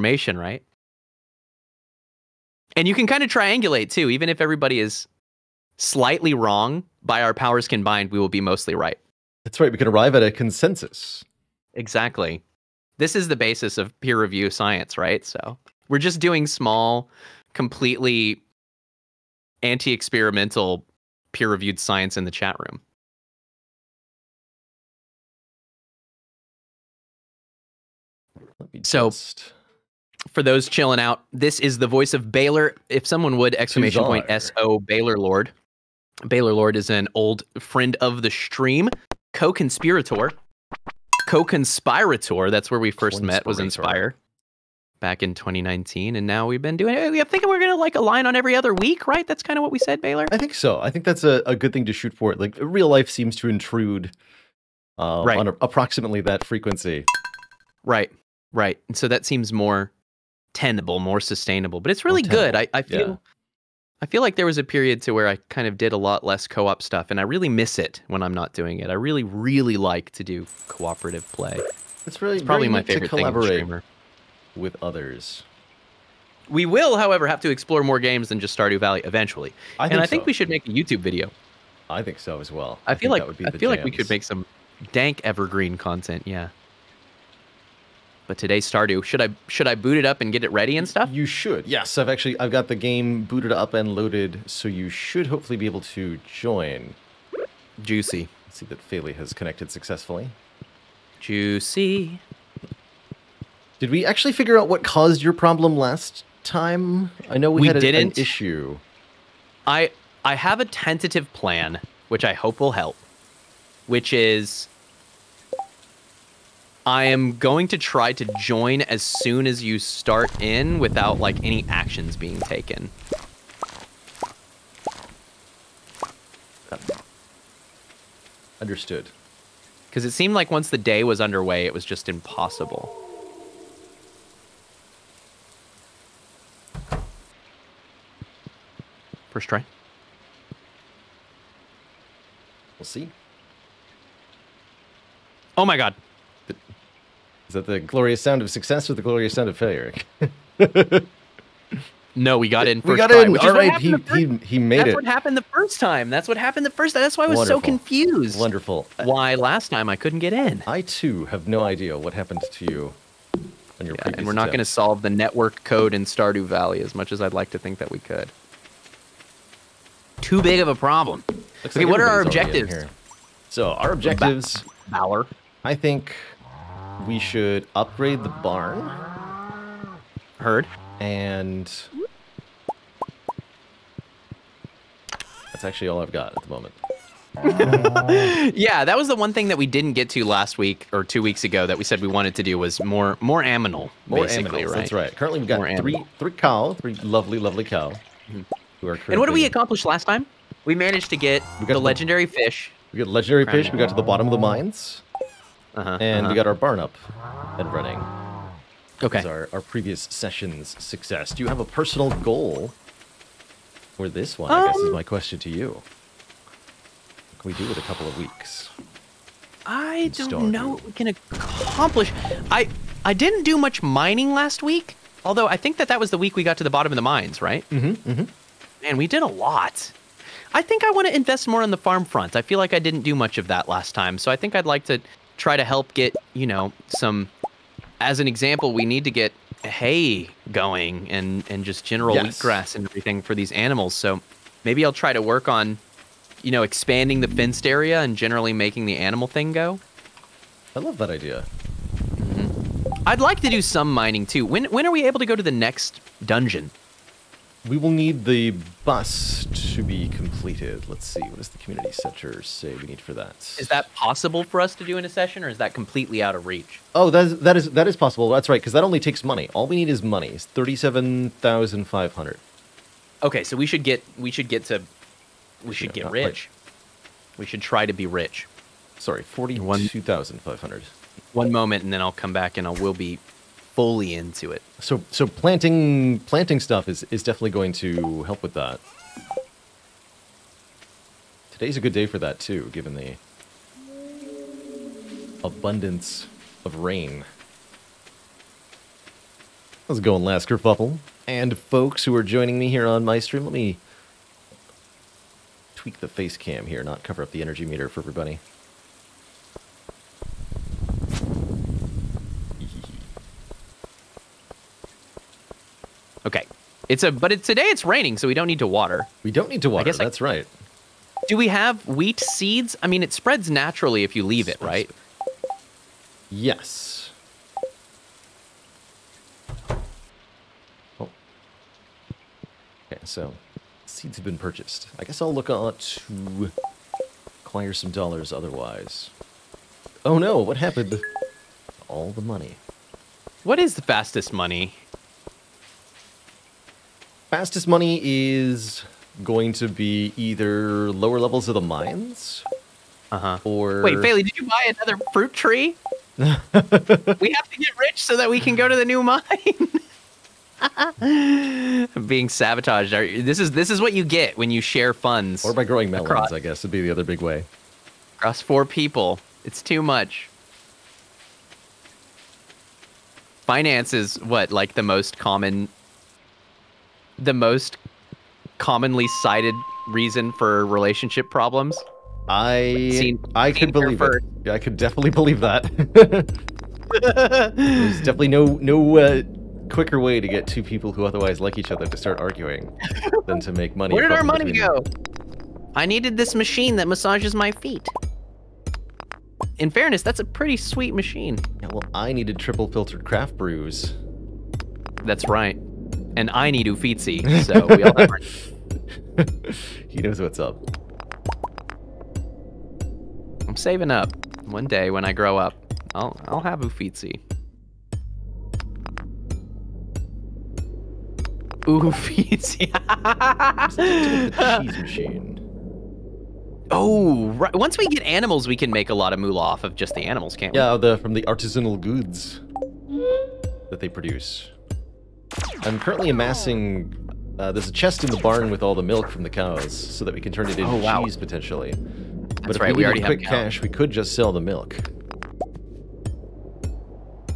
information, right? And you can kind of triangulate too. Even if everybody is slightly wrong, by our powers combined, we will be mostly right. That's right. We can arrive at a consensus. Exactly. This is the basis of peer review science, right? So we're just doing small, completely anti-experimental peer-reviewed science in the chat room. So for those chilling out, this is the voice of Baylor. If someone would, exclamation point SO Baylor Lord. Baylor Lord is an old friend of the stream, co-conspirator. That's where we first met, was Inspire back in 2019. And now we've been doing it. I'm thinking we're going to like align on every other week, right? That's kind of what we said, Baylor. I think so. I think that's a good thing to shoot for. Like real life seems to intrude on approximately that frequency. Right. And so that seems more tenable, more sustainable, but it's really good. I feel like there was a period to where I kind of did a lot less co-op stuff, and I really miss it when I'm not doing it. I really, really like to do cooperative play. It's probably my favorite thing as a streamer. With others. We will, however, have to explore more games than just Stardew Valley eventually. I think we should make a YouTube video. I think so as well. I feel like we could make some dank evergreen content, yeah. But today's Stardew, should I boot it up and get it ready and stuff? You should. Yes, I've got the game booted up and loaded, so you should hopefully be able to join. Juicy. Let's see that Faely has connected successfully. Juicy. Did we actually figure out what caused your problem last time? I know we had an issue. I have a tentative plan, which I hope will help, which is I am going to try to join as soon as you start in without like any actions being taken. Understood. Because it seemed like once the day was underway, it was just impossible. First try. We'll see. Oh my god. Is that the glorious sound of success or the glorious sound of failure? No, we got in first We got try, in. All right, he made it. That's what happened the first time. That's what happened the first time. That's why I was so confused. Wonderful. Why last time I couldn't get in. I, too, have no idea what happened to you on your previous and we're not going to solve the network code in Stardew Valley as much as I'd like to think that we could. Too big of a problem. Okay, what are our objectives? So, our objectives... Valor. I think we should upgrade the barn. Heard. And... that's actually all I've got at the moment. Yeah, that was the one thing that we didn't get to last week or 2 weeks ago that we said we wanted to do was more aminal, basically, right? That's right. Currently, we've got three lovely cow. Mm-hmm. And what did we accomplish last time? We managed to get the legendary fish. We got legendary fish. We got to the bottom of the mines. And we got our barn up and running. Okay. That was our previous session's success. Do you have a personal goal for this one? I guess is my question to you. What can we do with a couple of weeks? I don't know what we can accomplish. I didn't do much mining last week, although I think that was the week we got to the bottom of the mines, right? Man, we did a lot. I think I want to invest more on the farm front. I feel like I didn't do much of that last time, so I think I'd like to try to help get, some... As an example, we need to get hay going and just general wheatgrass and everything for these animals. So maybe I'll try to work on, expanding the fenced area and generally making the animal thing go. I love that idea. I'd like to do some mining too. When are we able to go to the next dungeon? We will need the bus to be completed. Let's see. What does the community center say we need for that? Is that possible for us to do in a session, or is that completely out of reach? Oh, that is possible. That's right, because that only takes money. All we need is money. It's 37,500. Okay, so we should get rich. We should try to be rich. Sorry, 42,500. One moment, and then I'll come back and we'll be fully into it. So planting stuff is definitely going to help with that. Today's a good day for that too, given the abundance of rain. How's it going, last kerfuffle? And folks who are joining me here on my stream, let me tweak the face cam here, not cover up the energy meter for everybody. Okay. Today it's raining, so we don't need to water. We don't need to water, that's right. Do we have wheat seeds? I mean, it spreads naturally if you leave it, right? Yes. Oh. Okay, so seeds have been purchased. I guess I'll look on to acquire some dollars otherwise. Oh no, what happened? All the money. What is the fastest money? Fastest money is going to be either lower levels of the mines, or... Wait, Faely, did you buy another fruit tree? We have to get rich so that we can go to the new mine. I'm being sabotaged. This is what you get when you share funds. Or by growing melons, I guess, would be the other big way. Across 4 people. It's too much. Finance is what, like the most commonly cited reason for relationship problems? I could believe it. Yeah, I could definitely believe that. There's definitely no quicker way to get two people who otherwise like each other to start arguing than to make money. Where did our money go? I needed this machine that massages my feet. In fairness, that's a pretty sweet machine. Yeah, well, I needed triple filtered craft brews. That's right. And I need Uffizi, so we all have our... He knows what's up. I'm saving up. One day when I grow up, I'll have Uffizi. Uffizi. The cheese machine. Oh, right. Once we get animals, we can make a lot of moolah off of just the animals, can't we? Yeah, from the artisanal goods that they produce. I'm currently amassing... there's a chest in the barn with all the milk from the cows, so that we can turn it into cheese, potentially. But if we already have quick cash, we could just sell the milk.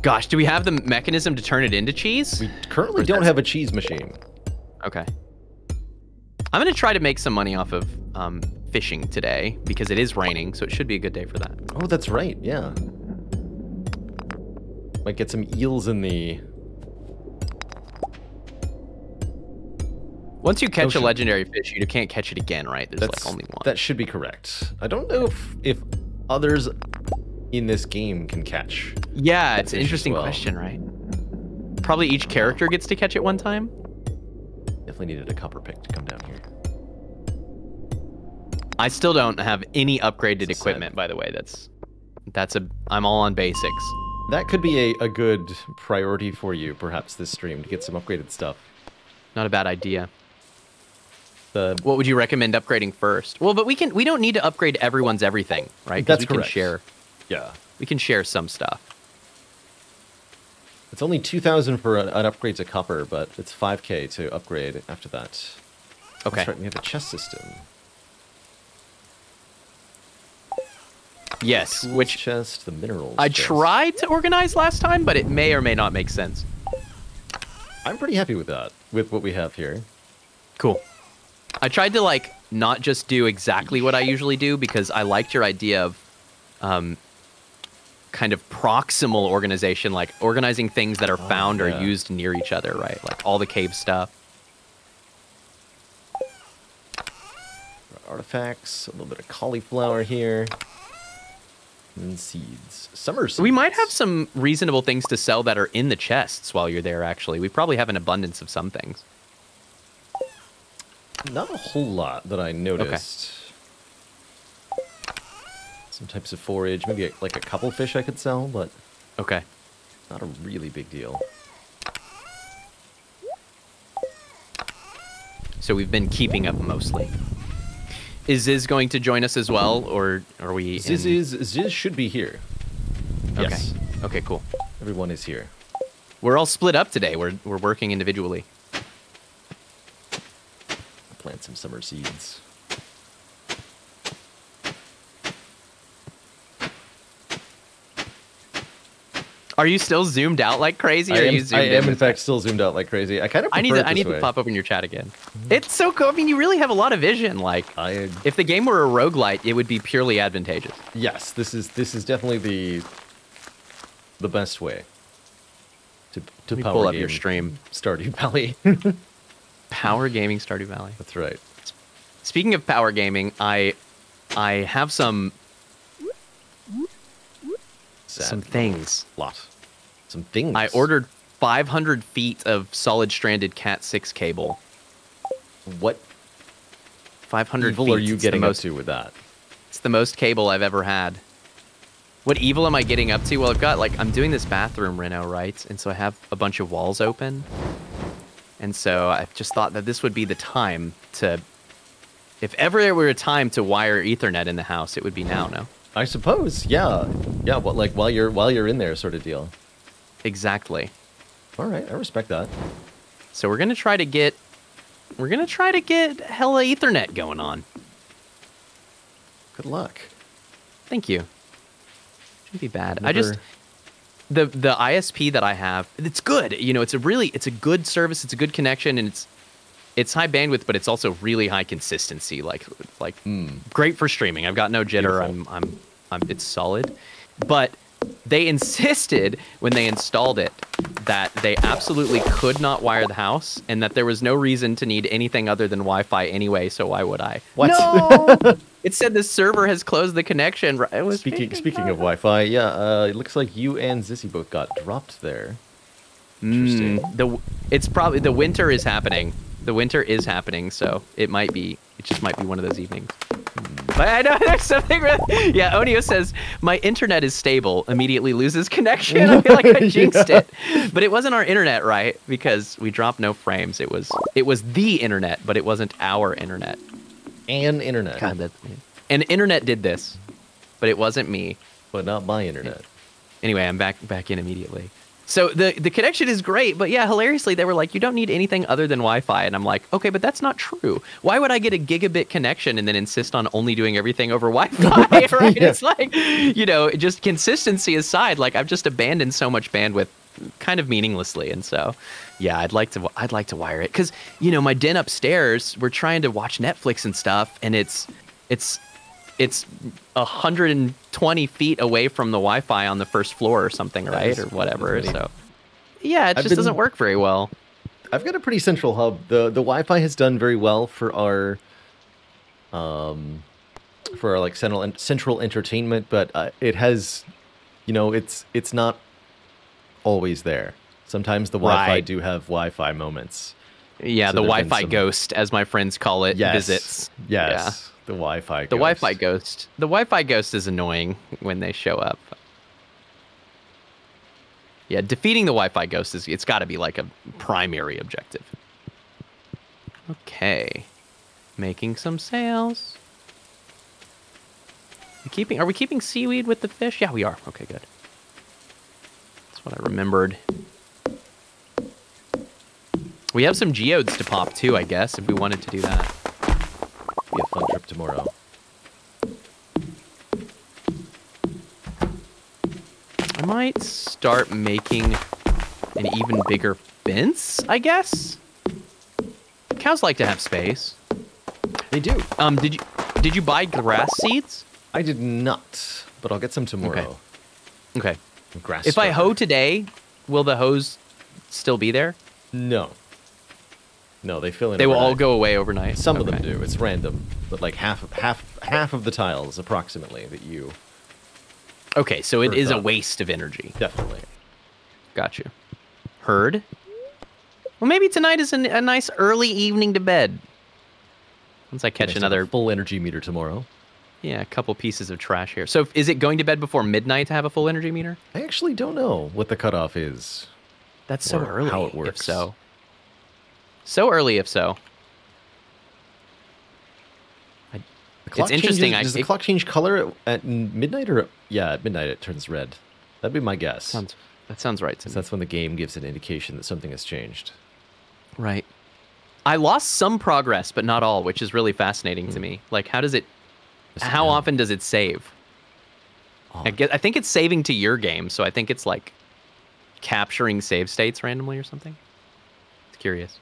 Gosh, do we have the mechanism to turn it into cheese? We currently don't have a cheese machine. Okay. I'm going to try to make some money off of fishing today, because it is raining, so it should be a good day for that. Oh, that's right, yeah. Might get some eels in the... Once you catch a legendary fish, you can't catch it again, right? There's like only one. That should be correct. I don't know if others in this game can catch. Yeah, it's an interesting question, right? Probably each character gets to catch it one time. Definitely needed a copper pick to come down here. I still don't have any upgraded equipment, by the way. I'm all on basics. That could be a good priority for you, perhaps, this stream, to get some upgraded stuff. Not a bad idea. What would you recommend upgrading first? Well, but we don't need to upgrade everyone's everything, right? That's correct. We can share. Yeah. We can share some stuff. It's only 2,000 for an upgrade to copper, but it's 5K to upgrade after that. Okay. That's right, we have a chest system. Yes, the tools chest, the minerals I chest. tried to organize last time, but it may or may not make sense. I'm pretty happy with that, with what we have here. Cool. I tried to, like, not just do exactly what I usually do, because I liked your idea of kind of proximal organization, like organizing things that are found or used near each other, right? Like all the cave stuff. Artifacts, a little bit of cauliflower here. And seeds. Summer seeds. We might have some reasonable things to sell that are in the chests while you're there, actually. We probably have an abundance of some things. Not a whole lot that I noticed. Okay. Some types of forage, maybe like a couple fish I could sell, but... Okay. Not a really big deal. So we've been keeping up mostly. Is Zyz going to join us as well, or are we... Zyz should be here. Okay. Yes. Okay, cool. Everyone is here. We're all split up today. We're working individually. Plant some summer seeds. Are you still zoomed out like crazy? Or I am, are you zoomed in fact, still zoomed out like crazy. I kind of prefer I need this way. to pop open your chat again. It's so cool. I mean, you really have a lot of vision. Like, if the game were a roguelite, it would be purely advantageous. Yes, this is definitely the best way to power pull up game your stream. Stardew Valley. Power gaming Stardew Valley. That's right. Speaking of power gaming, I have some things. Some things. I ordered 500 feet of solid stranded Cat 6 cable. What 500 evil feet are you getting up to with that? It's the most cable I've ever had. What evil am I getting up to? Well, I'm doing this bathroom reno, right? And so I have a bunch of walls open. And so I just thought that this would be the time to, if ever there were a time to wire Ethernet in the house, it would be now, no? I suppose, yeah. Yeah, but like while you're in there sort of deal. Exactly. All right, I respect that. So we're going to try to get hella Ethernet going on. Good luck. Thank you. Shouldn't be bad. The ISP that I have, it's good. You know, it's a good service. It's a good connection, and it's high bandwidth, but it's also really high consistency. Great for streaming. I've got no jitter. Beautiful. It's solid. But they insisted when they installed it that they absolutely could not wire the house, and that there was no reason to need anything other than Wi-Fi anyway. So why would I? What? No! It said the server has closed the connection. It was speaking of Wi-Fi, yeah, it looks like you and Zissy both got dropped there. Interesting. It's probably the winter is happening. The winter is happening, so it just might be one of those evenings. But I know there's something really... Yeah, Onio says, my internet is stable, immediately loses connection. I feel like I jinxed it. But it wasn't our internet, right? Because we dropped no frames. It was the internet, but it wasn't our internet. An internet. God, that's me. An internet did this, but it wasn't me. But not my internet. Anyway, I'm back in immediately. So the connection is great, but yeah, hilariously, they were like, you don't need anything other than Wi-Fi. And I'm like, okay, but that's not true. Why would I get a gigabit connection and then insist on only doing everything over Wi-Fi, right? Yeah. It's like, just consistency aside, like I've just abandoned so much bandwidth kind of meaninglessly. And so, yeah, I'd like to wire it. Because, my den upstairs, we're trying to watch Netflix and stuff, and it's 120 feet away from the Wi-Fi on the first floor or something, right? Or whatever. So, yeah, it just doesn't work very well. I've got a pretty central hub. The Wi-Fi has done very well for our like central entertainment, but it has, it's not always there. Sometimes the Wi-Fi do have Wi-Fi moments. Yeah, so the Wi-Fi ghost, as my friends call it, visits. Yes. Yeah. The Wi-Fi ghost. The Wi-Fi ghost. The Wi-Fi ghost is annoying when they show up. Yeah, defeating the Wi-Fi ghost it's got to be like a primary objective. Okay. Making some sails. Are we keeping seaweed with the fish? Yeah, we are. Okay, good. That's what I remembered. We have some geodes to pop too, I guess, if we wanted to do that. Be a fun trip tomorrow. I might start making an even bigger fence, I guess. Cows like to have space. They do. Did you buy grass seeds? I did not, but I'll get some tomorrow. Okay. Grass. If I hoe today, will the hoes still be there? No. No, they fill in. They will all go away overnight. Some of them do. It's random, but like half of the tiles, approximately, that you. Okay, so it is a waste of energy. Definitely. Got you. Heard. Well, maybe tonight is a nice early evening to bed. Once I catch another full energy meter tomorrow. Yeah, a couple pieces of trash here. So, is it going to bed before midnight to have a full energy meter? I actually don't know what the cutoff is. That's so early. How it works. If so. So early, if so. It's interesting. Does the clock change color at midnight or... Yeah, at midnight it turns red. That'd be my guess. That sounds right to me. That's when the game gives an indication that something has changed. Right. I lost some progress, but not all, which is really fascinating to me. Like, how does it... How often does it save? I think it's saving to your game, so I think it's like capturing save states randomly or something? It's curious.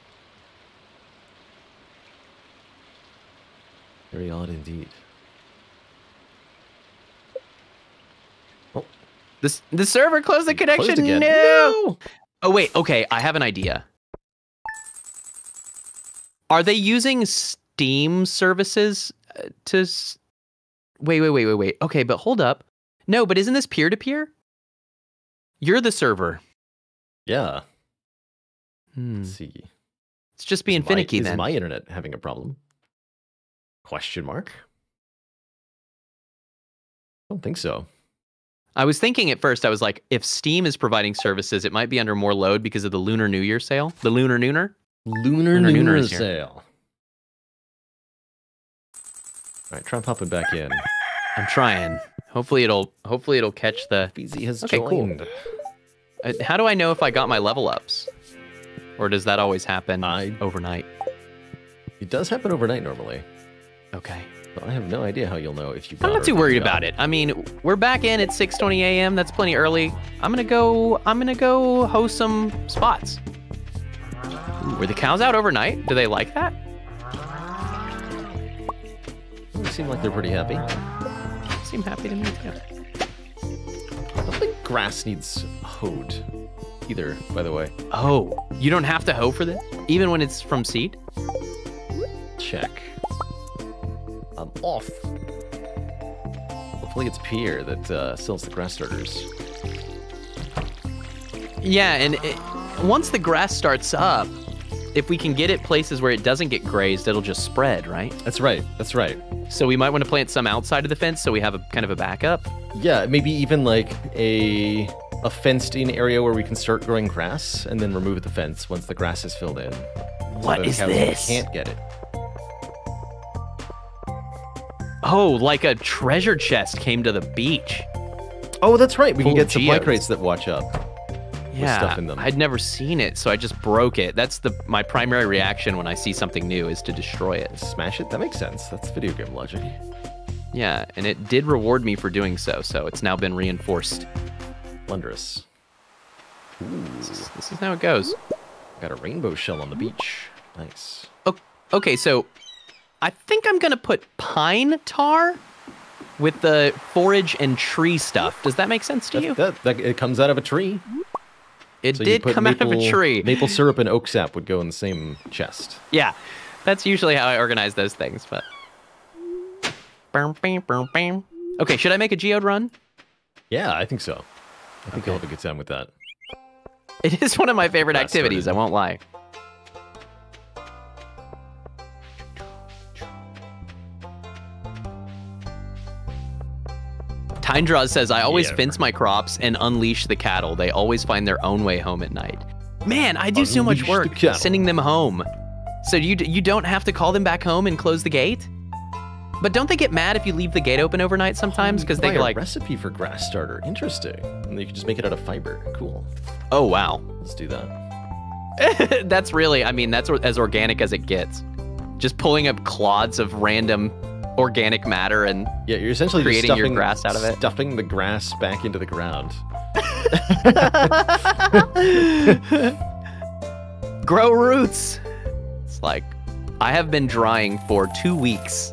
Very odd indeed. Oh. The server closed the connection. Closed again. No! Oh, wait. Okay, I have an idea. Are they using Steam services to... Wait. Okay, but hold up. No, but isn't this peer-to-peer? You're the server. Yeah. Let's see. It's just being finicky then. Is my internet having a problem? Question mark? I don't think so. I was thinking at first, I was like, if Steam is providing services, it might be under more load because of the Lunar New Year sale. The Lunar Nooner? Lunar Nooner sale. All right, try popping back in. I'm trying. Hopefully it'll catch the... BZ has joined. Cool. How do I know if I got my level ups? Or does that always happen overnight? It does happen overnight normally. Okay. But I have no idea how you'll know if you got it. I'm not too worried about it. I mean, we're back in at 6:20 a.m. That's plenty early. I'm gonna go host some spots. Ooh, were the cows out overnight? Do they like that? They seem like they're pretty happy. Seem happy to me too. I don't think grass needs hoed either, by the way. Oh, you don't have to hoe for this? Even when it's from seed? Check. I'm off. Hopefully it's Pierre that sells the grass starters. Yeah, and once the grass starts up, if we can get it places where it doesn't get grazed, it'll just spread, right? That's right. That's right. So we might want to plant some outside of the fence so we have a kind of a backup. Yeah, maybe even like a fenced-in area where we can start growing grass and then remove the fence once the grass is filled in. What is this? Can't get it. Oh, like a treasure chest came to the beach. Oh, that's right. We can get supply crates that watch up. Yeah, stuff in them. I'd never seen it, so I just broke it. That's my primary reaction when I see something new is to destroy it. Smash it? That makes sense. That's video game logic. Yeah, and it did reward me for doing so, so it's now been reinforced. Wondrous. Ooh. This is how it goes. Got a rainbow shell on the beach. Nice. Okay, so I think I'm going to put pine tar with the forage and tree stuff. Does that make sense to you? It comes out of a tree. It did come out of a tree. Maple syrup and oak sap would go in the same chest. Yeah, that's usually how I organize those things, but... Okay, should I make a geode run? Yeah, I think so. I think you'll have a good time with that. It is one of my favorite activities, I won't lie. Tyndra says, I always fence my crops and unleash the cattle. They always find their own way home at night. Man, I do so much work sending them home. So you don't have to call them back home and close the gate? But don't they get mad if you leave the gate open overnight sometimes? Because they like... a recipe for grass starter. Interesting. And you can just make it out of fiber. Cool. Oh, wow. Let's do that. That's really, I mean, that's as organic as it gets. Just pulling up clods of random organic matter and yeah, you're essentially creating just your grass out of it. Stuffing the grass back into the ground. Grow roots. It's like, I have been drying for 2 weeks.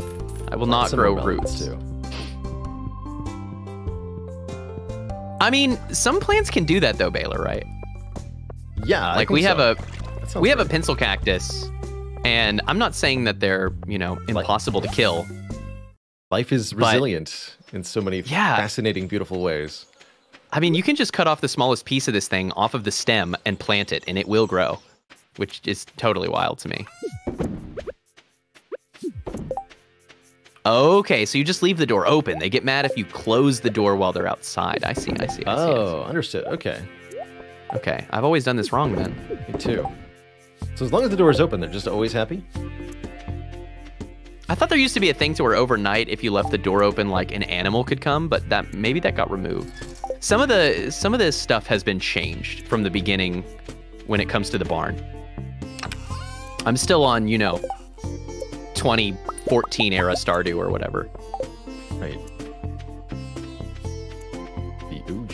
I will not grow roots. Too. I mean, some plants can do that though, Baylor, right? Yeah, like we have a pencil cactus, and I'm not saying that they're, you know, impossible to kill. Life is resilient in so many fascinating, beautiful ways. I mean, you can just cut off the smallest piece of this thing off of the stem and plant it, and it will grow, which is totally wild to me. Okay, so you just leave the door open. They get mad if you close the door while they're outside. I see. Understood. Okay. Okay, I've always done this wrong then. Me too. So as long as the door is open, they're just always happy? I thought there used to be a thing to where overnight, if you left the door open, like an animal could come, but maybe that got removed. Some of this stuff has been changed from the beginning when it comes to the barn. I'm still on, 2014 era Stardew or whatever. Right. The OG.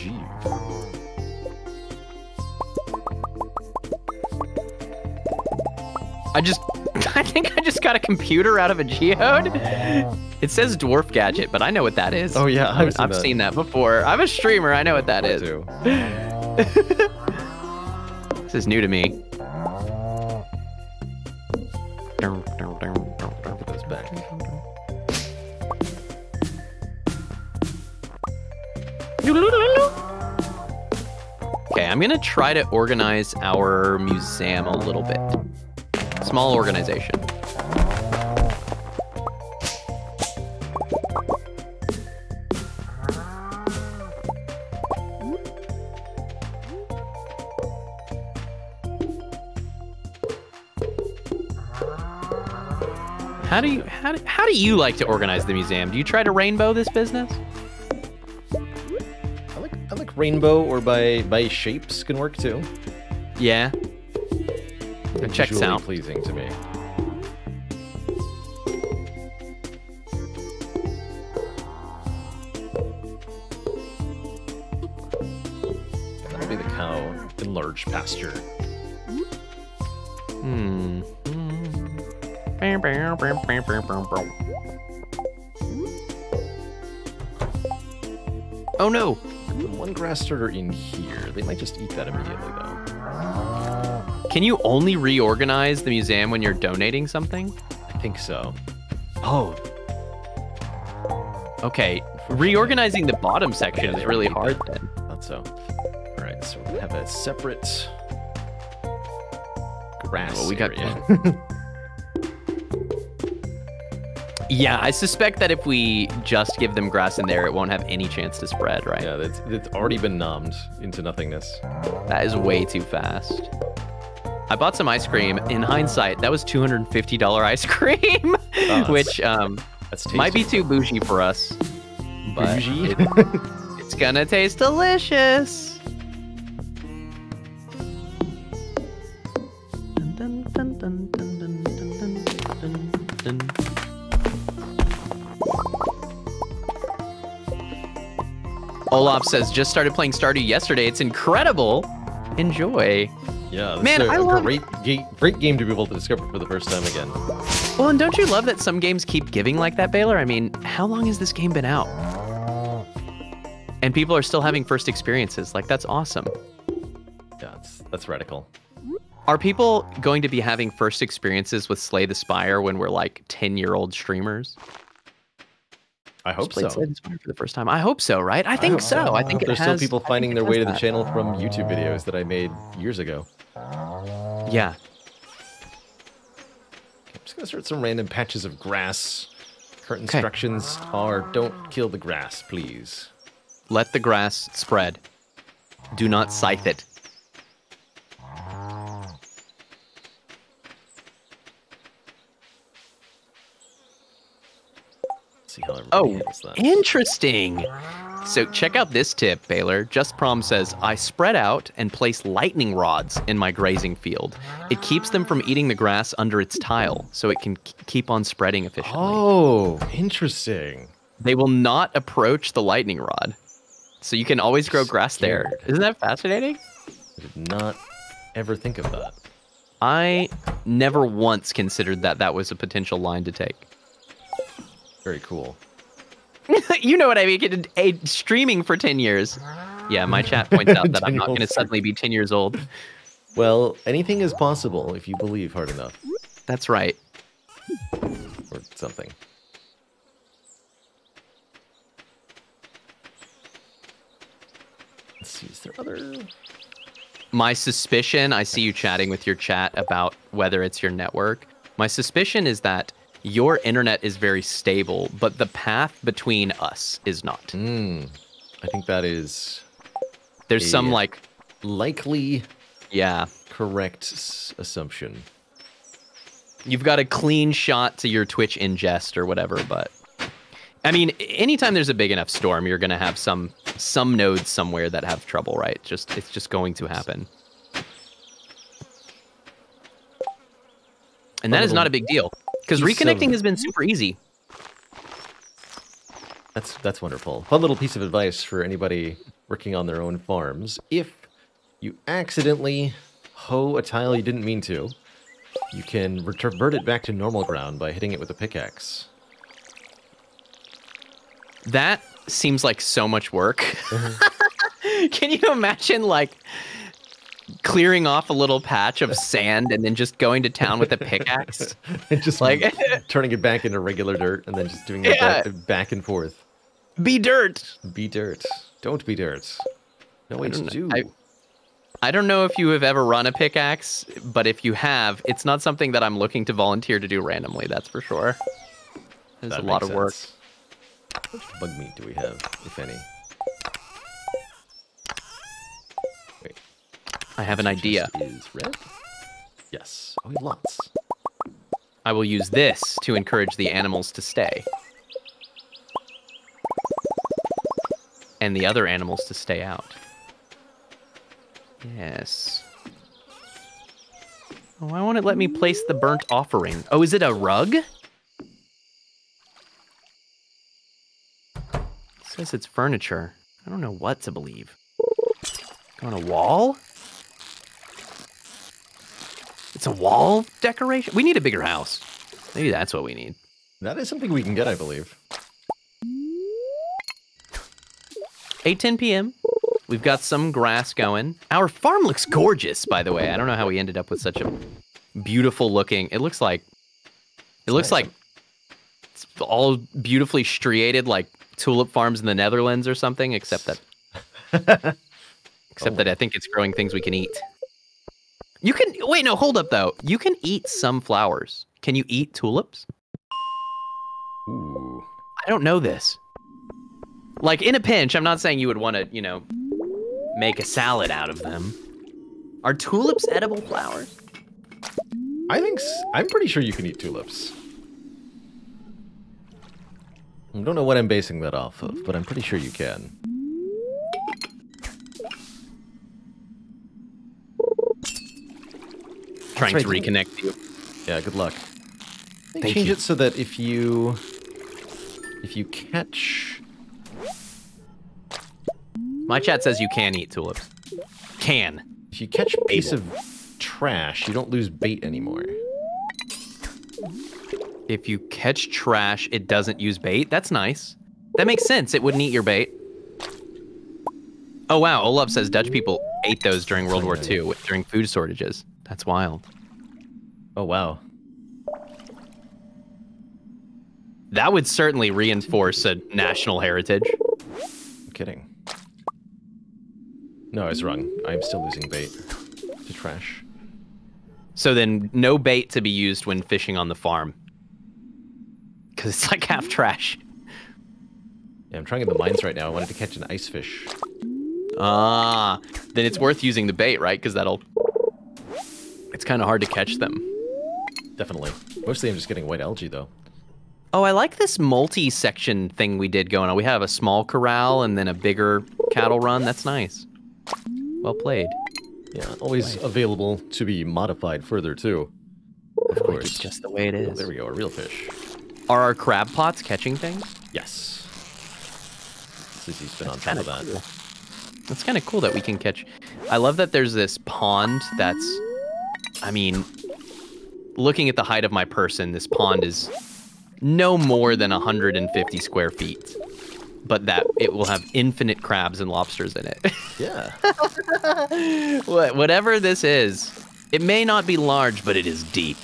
I think I just got a computer out of a geode. It says dwarf gadget, but I know what that is. Oh yeah, I've seen that before. I'm a streamer. I know what that is. Too. This is new to me. Put those back. Okay, I'm gonna try to organize our museum a little bit. Small organization. How do you like to organize the museum? Do you try to rainbow this business? I like rainbow or by shapes can work too. Yeah. It checks Visually out. Pleasing to me. That'll be the cow in large pasture. Oh no! One grass starter in here. They might just eat that immediately though. Can you only reorganize the museum when you're donating something? I think so. Oh. Okay. Reorganizing the bottom section is really hard then. Thought so. Alright, so we have a separate grass Well, we got area. Yeah, I suspect that if we just give them grass in there, it won't have any chance to spread, right? Yeah, it's already been nommed into nothingness. That is way too fast. I bought some ice cream. In hindsight, that was $250 ice cream, which that's might be too bougie for us. But Bougie? it's gonna taste delicious. Dun, dun, dun, dun, dun, dun, dun, dun, dun. Olaf says, just started playing Stardew yesterday. It's incredible. Enjoy. Yeah, this Man, is I a love... great game to be able to discover for the first time again. Well, and don't you love that some games keep giving like that, Baylor? I mean, how long has this game been out? And people are still having first experiences. Like, that's awesome. Yeah, that's radical. Are people going to be having first experiences with Slay the Spire when we're like 10-year-old streamers? I hope so. Slay the Spire for the first time. I hope so, right? I think so. I think there's still people finding their way to the channel from YouTube videos that I made years ago. Yeah. I'm just gonna start some random patches of grass. Current instructions are don't kill the grass, please. Let the grass spread. Do not scythe it. See how everybody handles that. Interesting. So check out this tip, Baylor. Just Prom says, I spread out and place lightning rods in my grazing field. It keeps them from eating the grass under its tile, so it can keep on spreading efficiently. Oh, interesting. They will not approach the lightning rod, so you can always grow grass there. Isn't that fascinating? I did not ever think of that. I never once considered that that was a potential line to take. Very cool. You know what I mean? Streaming for 10 years. Yeah, my chat points out that I'm not going to suddenly be 10 years old. Well, anything is possible if you believe hard enough. That's right. Or something. Let's see, is there other... My suspicion, I see you chatting with your chat about whether it's your network. My suspicion is that your internet is very stable, but the path between us is not. I think that is... There's some, like... likely... Yeah. Correct assumption. You've got a clean shot to your Twitch ingest or whatever, but... I mean, anytime there's a big enough storm, you're going to have some nodes somewhere that have trouble, right? It's just going to happen. And that is not a big deal. Because reconnecting has been super easy. That's wonderful. Fun little piece of advice for anybody working on their own farms. If you accidentally hoe a tile you didn't mean to, You can revert it back to normal ground by hitting it with a pickaxe. That seems like so much work. Can you imagine, like, clearing off a little patch of sand and then just going to town with a pickaxe? And just like turning it back into regular dirt and then just doing it back and forth. Be dirt. Be dirt. Don't be dirt. No way to do. I don't know if you have ever run a pickaxe, but if you have, it's not something that I'm looking to volunteer to do randomly, that's for sure. There's a lot of work. How much bug meat do we have, if any? Wait. I have an idea. Is red? Yes. Oh, we have lots. I will use this to encourage the animals to stay. And the other animals to stay out. Yes. Oh, why won't it let me place the burnt offering? Oh, is it a rug? It says it's furniture. I don't know what to believe. On a wall? It's a wall decoration? We need a bigger house. Maybe that's what we need. That is something we can get, I believe. 8:10 p.m. We've got some grass going. Our farm looks gorgeous, by the way. I don't know how we ended up with such a beautiful looking. It looks like it's all beautifully striated, like tulip farms in the Netherlands or something. Except that I think it's growing things we can eat. You can wait. No, hold up though. You can eat some flowers. Can you eat tulips? Ooh. I don't know this. Like in a pinch, I'm not saying you would want to, you know, make a salad out of them. Are tulips edible flowers? I'm pretty sure you can eat tulips. I don't know what I'm basing that off of, but I'm pretty sure you can. Trying to reconnect you. Yeah, good luck. They change it so that if you catch... My chat says you can eat tulips. Can. If you catch a piece of trash, you don't lose bait anymore. If you catch trash, it doesn't use bait? That's nice. That makes sense. It wouldn't eat your bait. Oh, wow. Olaf says Dutch people ate those during World War II, during food shortages. That's wild. Oh, wow. That would certainly reinforce a national heritage. I'm kidding. No, I was wrong. I'm still losing bait to trash. So then no bait to be used when fishing on the farm. Because it's like half trash. Yeah, I'm trying in the mines right now. I wanted to catch an ice fish. Ah, then it's worth using the bait, right? Because it's kind of hard to catch them. Definitely. Mostly I'm just getting white algae, though. Oh, I like this multi-section thing we did going on. We have a small corral and then a bigger cattle run. That's nice. Well played. Yeah, always available to be modified further, too. Of course. It's just the way it is. Oh, there we go, a real fish. Are our crab pots catching things? Yes. Sissy's been on top of that. Cool. That's kind of cool that we can catch. I love that there's this pond that's, I mean, looking at the height of my person, this pond is no more than 150 square feet. But that it will have infinite crabs and lobsters in it. Yeah. Whatever this is, it may not be large, but it is deep.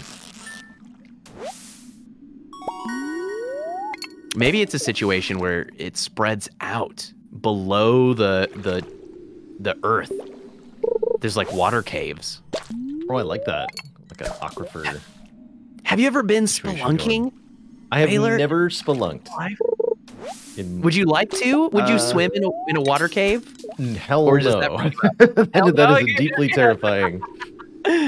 Maybe it's a situation where it spreads out below the earth. There's like water caves. Oh, I like that. Like an aquifer. Have you ever been spelunking? I have never spelunked. Would you like to? Would you swim in a water cave? Hell or no. That is a deeply terrifying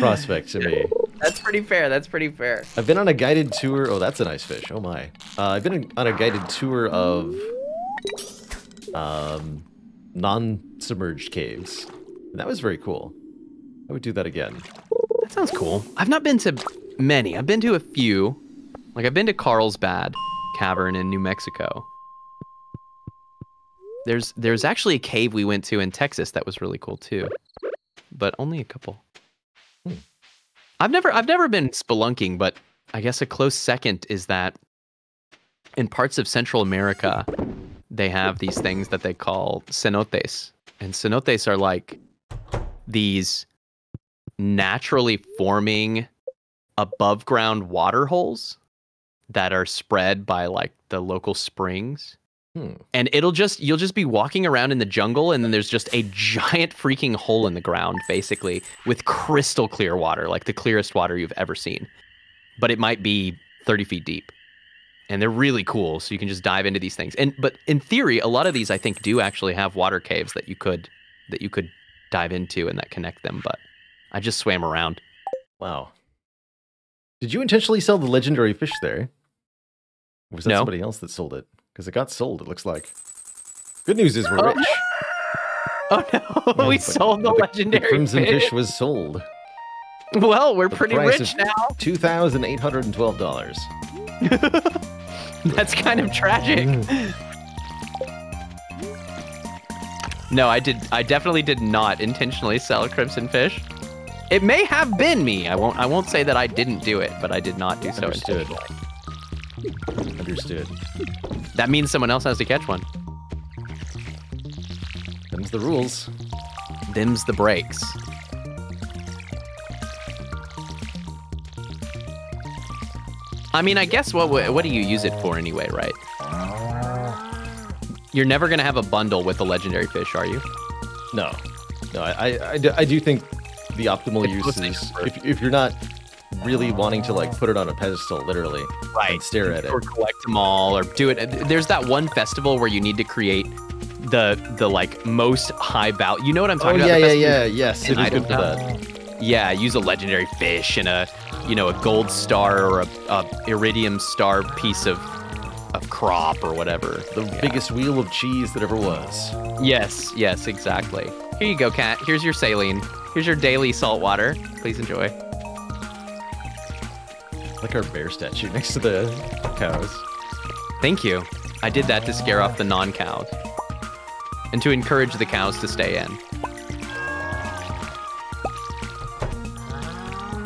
prospect to me. That's pretty fair. That's pretty fair. I've been on a guided tour. Oh, that's a nice fish. Oh my. I've been on a guided tour of non-submerged caves. And that was very cool. I would do that again. That sounds cool. I've not been to many. I've been to a few. Like I've been to Carlsbad Cavern in New Mexico. There's actually a cave we went to in Texas that was really cool too, but only a couple. I've never been spelunking, but I guess a close second is that in parts of Central America, they have these things that they call cenotes. And cenotes are like these naturally forming above ground water holes that are spread by like the local springs. And you'll just be walking around in the jungle, and then there's just a giant freaking hole in the ground, basically, with crystal clear water, like the clearest water you've ever seen. But it might be 30 feet deep. And they're really cool, so you can just dive into these things. But in theory, a lot of these I think do actually have water caves that you could dive into and that connect them, but I just swam around. Wow. Did you intentionally sell the legendary fish there? Or was that somebody else that sold it? Because it got sold, it looks like. Good news is we're rich. Oh no, we sold the legendary the crimson fish was sold. Well, we're pretty rich now. $2,812. That's kind of tragic. No, I definitely did not intentionally sell a crimson fish. It may have been me. I won't say that I didn't do it, but I did not do so. Understood. That means someone else has to catch one. Them's the rules. Them's the breaks. I mean, I guess what do you use it for anyway, right? You're never going to have a bundle with a legendary fish, are you? No. I do think the optimal use is if you're not really wanting to like put it on a pedestal, literally, and stare at it, or collect them all, or do it. There's that one festival where you need to create the like most high value. You know what I'm talking about? Yes, it is good for that. Yeah, use a legendary fish and a gold star or a iridium star piece of crop or whatever. The biggest wheel of cheese that ever was. Yes, exactly. Here you go, Cat. Here's your saline. Here's your daily salt water. Please enjoy. Like our bear statue next to the cows. Thank you. I did that to scare off the non-cows. And to encourage the cows to stay in.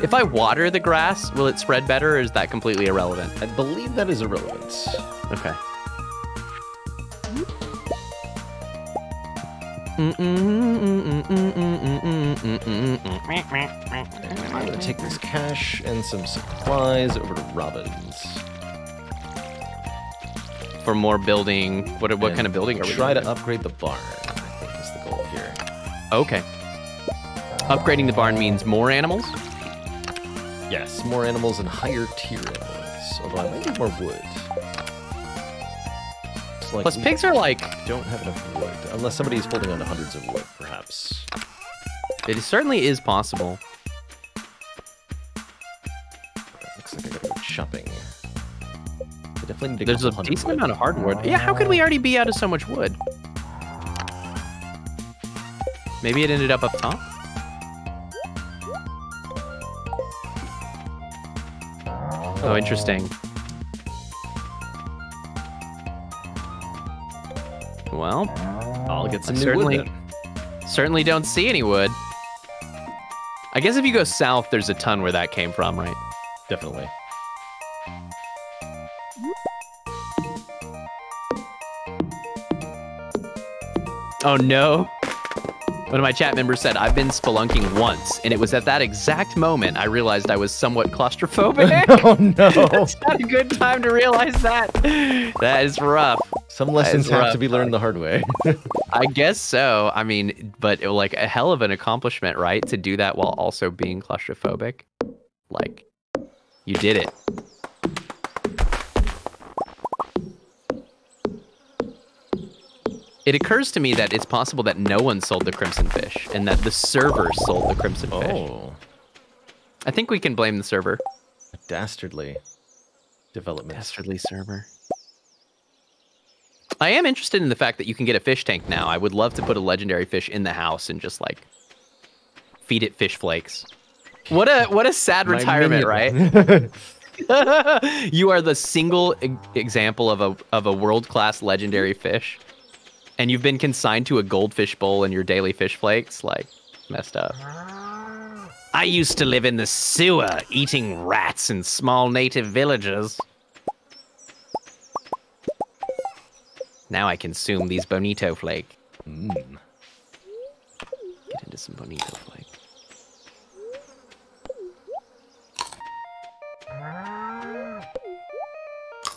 If I water the grass, will it spread better, or is that completely irrelevant? I believe that is irrelevant. Okay. I'm gonna take this cash and some supplies over to Robin's. For more building. What kind of building are we doing? Try to upgrade the barn, I think is the goal here. Okay. Upgrading the barn means more animals? Yes, more animals and higher tier animals. Although I might need more wood. Like plus pigs are like... don't have enough wood. Unless somebody is holding on to hundreds of wood, perhaps. It certainly is possible. Looks like I gotta go shopping. I definitely need to There's a decent amount of hardwood. Yeah, how could we already be out of so much wood? Maybe it ended up top? Oh, interesting. Well, I'll get some new wood then. Certainly don't see any wood. I guess if you go south, there's a ton where that came from, right? Definitely. Oh no. One of my chat members said, I've been spelunking once, and it was at that exact moment I realized I was somewhat claustrophobic. Oh no. It's not a good time to realize that. That is rough. Some lessons have to be learned the hard way. I guess so. I mean, but like a hell of an accomplishment, right? To do that while also being claustrophobic. Like, you did it. It occurs to me that it's possible that no one sold the crimson fish, and that the server sold the crimson fish. Oh. I think we can blame the server. A dastardly development. Dastardly server. I am interested in the fact that you can get a fish tank now. I would love to put a legendary fish in the house and just like feed it fish flakes. What a sad retirement, right? You are the single example of a world-class legendary fish. And you've been consigned to a goldfish bowl and your daily fish flakes, like, messed up. I used to live in the sewer, eating rats in small native villages. Now I consume these bonito flake. Get into some bonito flake.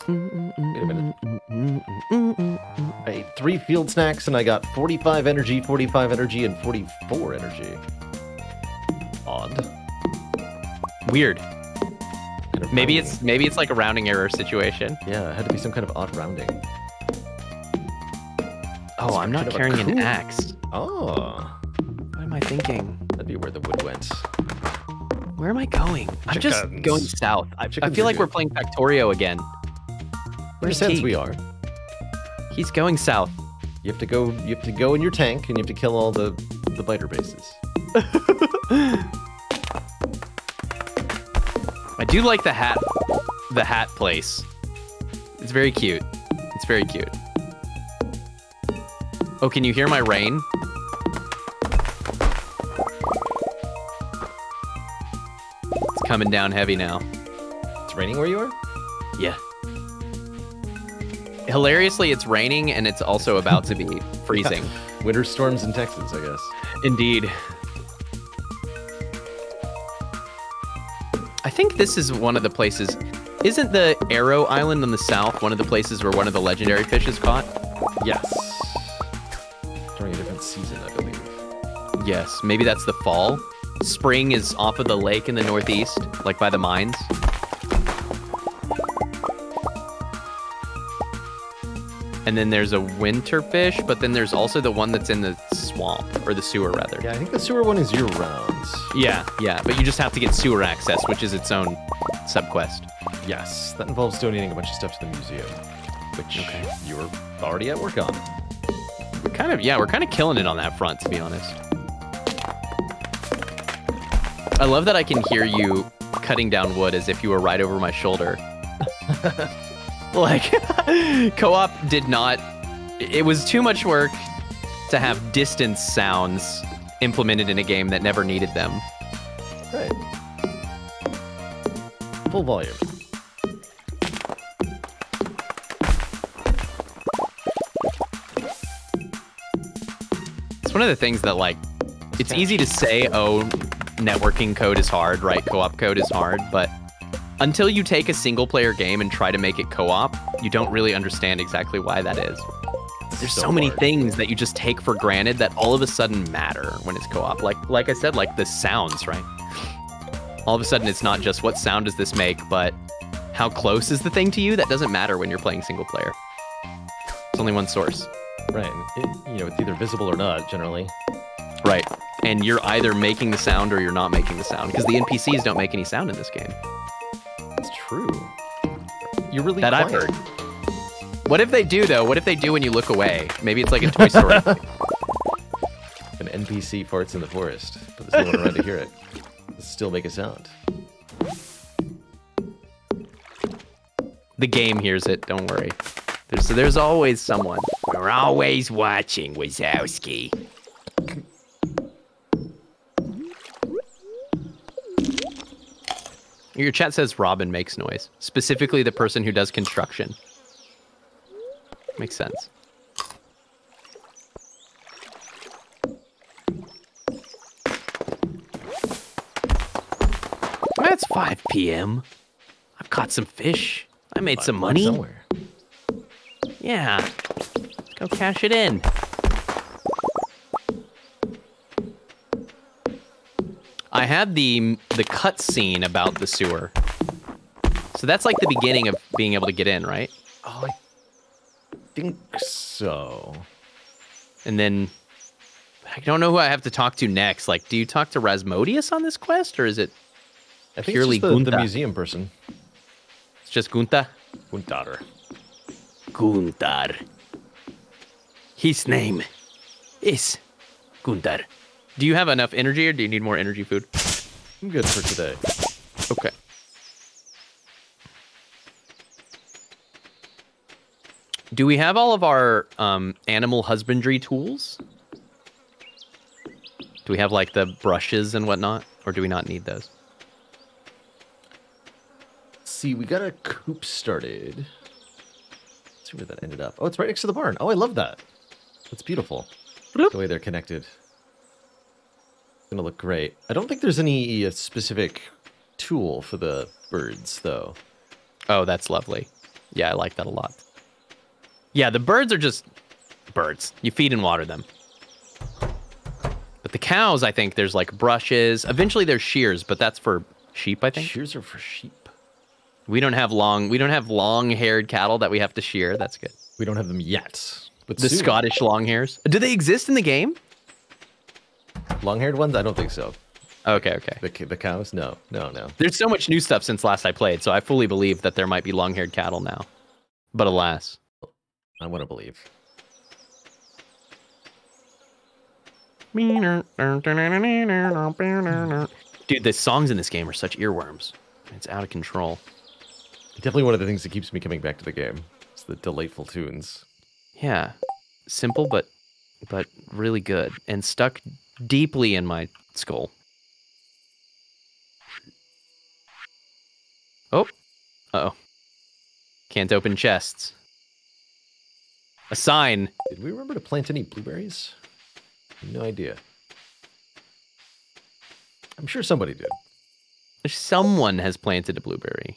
Wait a minute. I ate 3 field snacks and I got 45 energy, and 44 energy. Odd. Weird. Kind of Maybe rounding. it's like a rounding error situation. Yeah, it had to be some kind of odd rounding. Oh, I'm not carrying an axe. Oh. What am I thinking? That'd be where the wood went. Where am I going? I'm just going south. I feel like we're playing Factorio again. In a sense, we are. He's going south. You have to go in your tank and you have to kill all the biter bases. I do like the hat place. It's very cute. It's very cute. Oh, can you hear my rain? It's coming down heavy now. It's raining where you are? Yeah. Hilariously, it's raining and it's also about to be freezing. Yeah. Winter storms in Texas, I guess. Indeed. I think this is one of the places. Isn't the Arrow Island on the south one of the places where one of the legendary fish is caught? Yes. During a different season, I believe. Yes, maybe that's the fall. Spring is off of the lake in the northeast, like by the mines. And then there's a winter fish, but then there's also the one that's in the swamp, or the sewer, rather. Yeah, I think the sewer one is year-round. Yeah, but you just have to get sewer access, which is its own sub-quest. Yes, that involves donating a bunch of stuff to the museum, which you were already at work on. We're kind of killing it on that front, to be honest. I love that I can hear you cutting down wood as if you were right over my shoulder. Like, co-op did not... It was too much work to have distance sounds implemented in a game that never needed them. Right. Full volume. It's one of the things that, like, it's easy to say, oh, networking code is hard, right? Co-op code is hard, but until you take a single-player game and try to make it co-op, you don't really understand exactly why that is. There's so many things that you just take for granted that all of a sudden matter when it's co-op. Like I said, like the sounds, right? All of a sudden, it's not just what sound does this make, but how close is the thing to you? That doesn't matter when you're playing single-player. There's only one source. Right. It's either visible or not, generally. Right. And you're either making the sound or you're not making the sound, because the NPCs don't make any sound in this game. That's true. You're really that quiet. I've heard. What if they do, though? What if they do when you look away? Maybe it's like a Toy Story thing. An NPC farts in the forest, but there's no one around to hear it. Does it still make a sound? The game hears it, don't worry. There's always someone. We're always watching, Wazowski. Your chat says Robin makes noise. Specifically the person who does construction. Makes sense. It's 5 p.m. I've caught some fish. I made some money. Somewhere. Yeah. Let's go cash it in. I had the cutscene about the sewer. So that's like the beginning of being able to get in, right? Oh, I think so. And then I don't know who I have to talk to next. Like, do you talk to Rasmodius on this quest, or is it purely Gunther? The museum person. It's just Gunther? Gunther. Gunther. His name is Gunther. Do you have enough energy, or do you need more energy food? I'm good for today. Okay. Do we have all of our animal husbandry tools? Do we have, like, the brushes and whatnot? Or do we not need those? Let's see, we got a coop started. Let's see where that ended up. Oh, it's right next to the barn. Oh, I love that. That's beautiful. Bloop. The way they're connected. It's gonna look great. I don't think there's any specific tool for the birds, though. Oh, that's lovely. Yeah, I like that a lot. Yeah, the birds are just birds. You feed and water them. But the cows, I think there's like brushes. Eventually there's shears, but that's for sheep, I think. Shears are for sheep. We don't have long-haired cattle that we have to shear. That's good. We don't have them yet. But the soon. Scottish long hairs. Do they exist in the game? Long-haired ones? I don't think so. Okay. The cows? No. There's so much new stuff since last I played, so I fully believe that there might be long-haired cattle now. But alas. I want to believe. Dude, the songs in this game are such earworms. It's out of control. Definitely one of the things that keeps me coming back to the game. It's the delightful tunes. Yeah. Simple, but really good. And stuck deeply in my skull. Oh. Uh-oh. Can't open chests. A sign. Did we remember to plant any blueberries? No idea. I'm sure somebody did. Someone has planted a blueberry.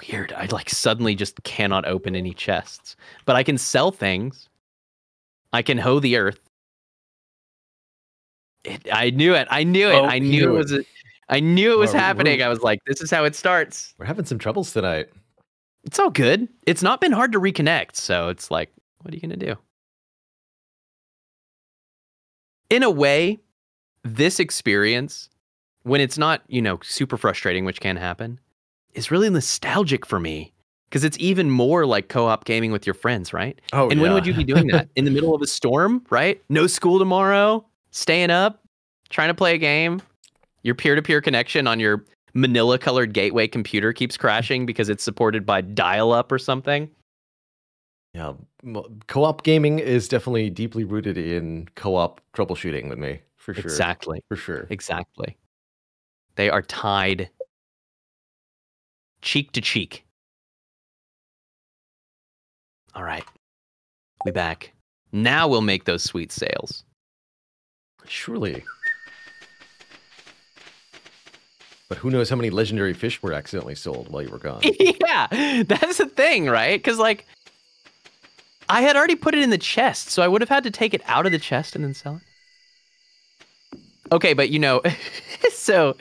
Weird. I like suddenly just cannot open any chests. But I can sell things. I can hoe the earth. I knew it. I knew it. Oh, I knew it was. I knew it was happening. I was like, this is how it starts. We're having some troubles tonight. It's all good. It's not been hard to reconnect, so it's like, what are you going to do? In a way, this experience, when it's not, super frustrating, which can happen, is really nostalgic for me. Because it's even more like co-op gaming with your friends, right? Oh, and when would you be doing that? In the middle of a storm, right? No school tomorrow, staying up, trying to play a game. Your peer-to-peer connection on your manila-colored gateway computer keeps crashing because it's supported by dial-up or something. Yeah, co-op gaming is definitely deeply rooted in co-op troubleshooting with me, for sure. Exactly. For sure. Exactly. They are tied cheek to cheek. All right. We back. Now we'll make those sweet sales. Surely. But who knows how many legendary fish were accidentally sold while you were gone. Yeah, that's the thing, right? Because, I had already put it in the chest, so I would have had to take it out of the chest and then sell it. Okay, but so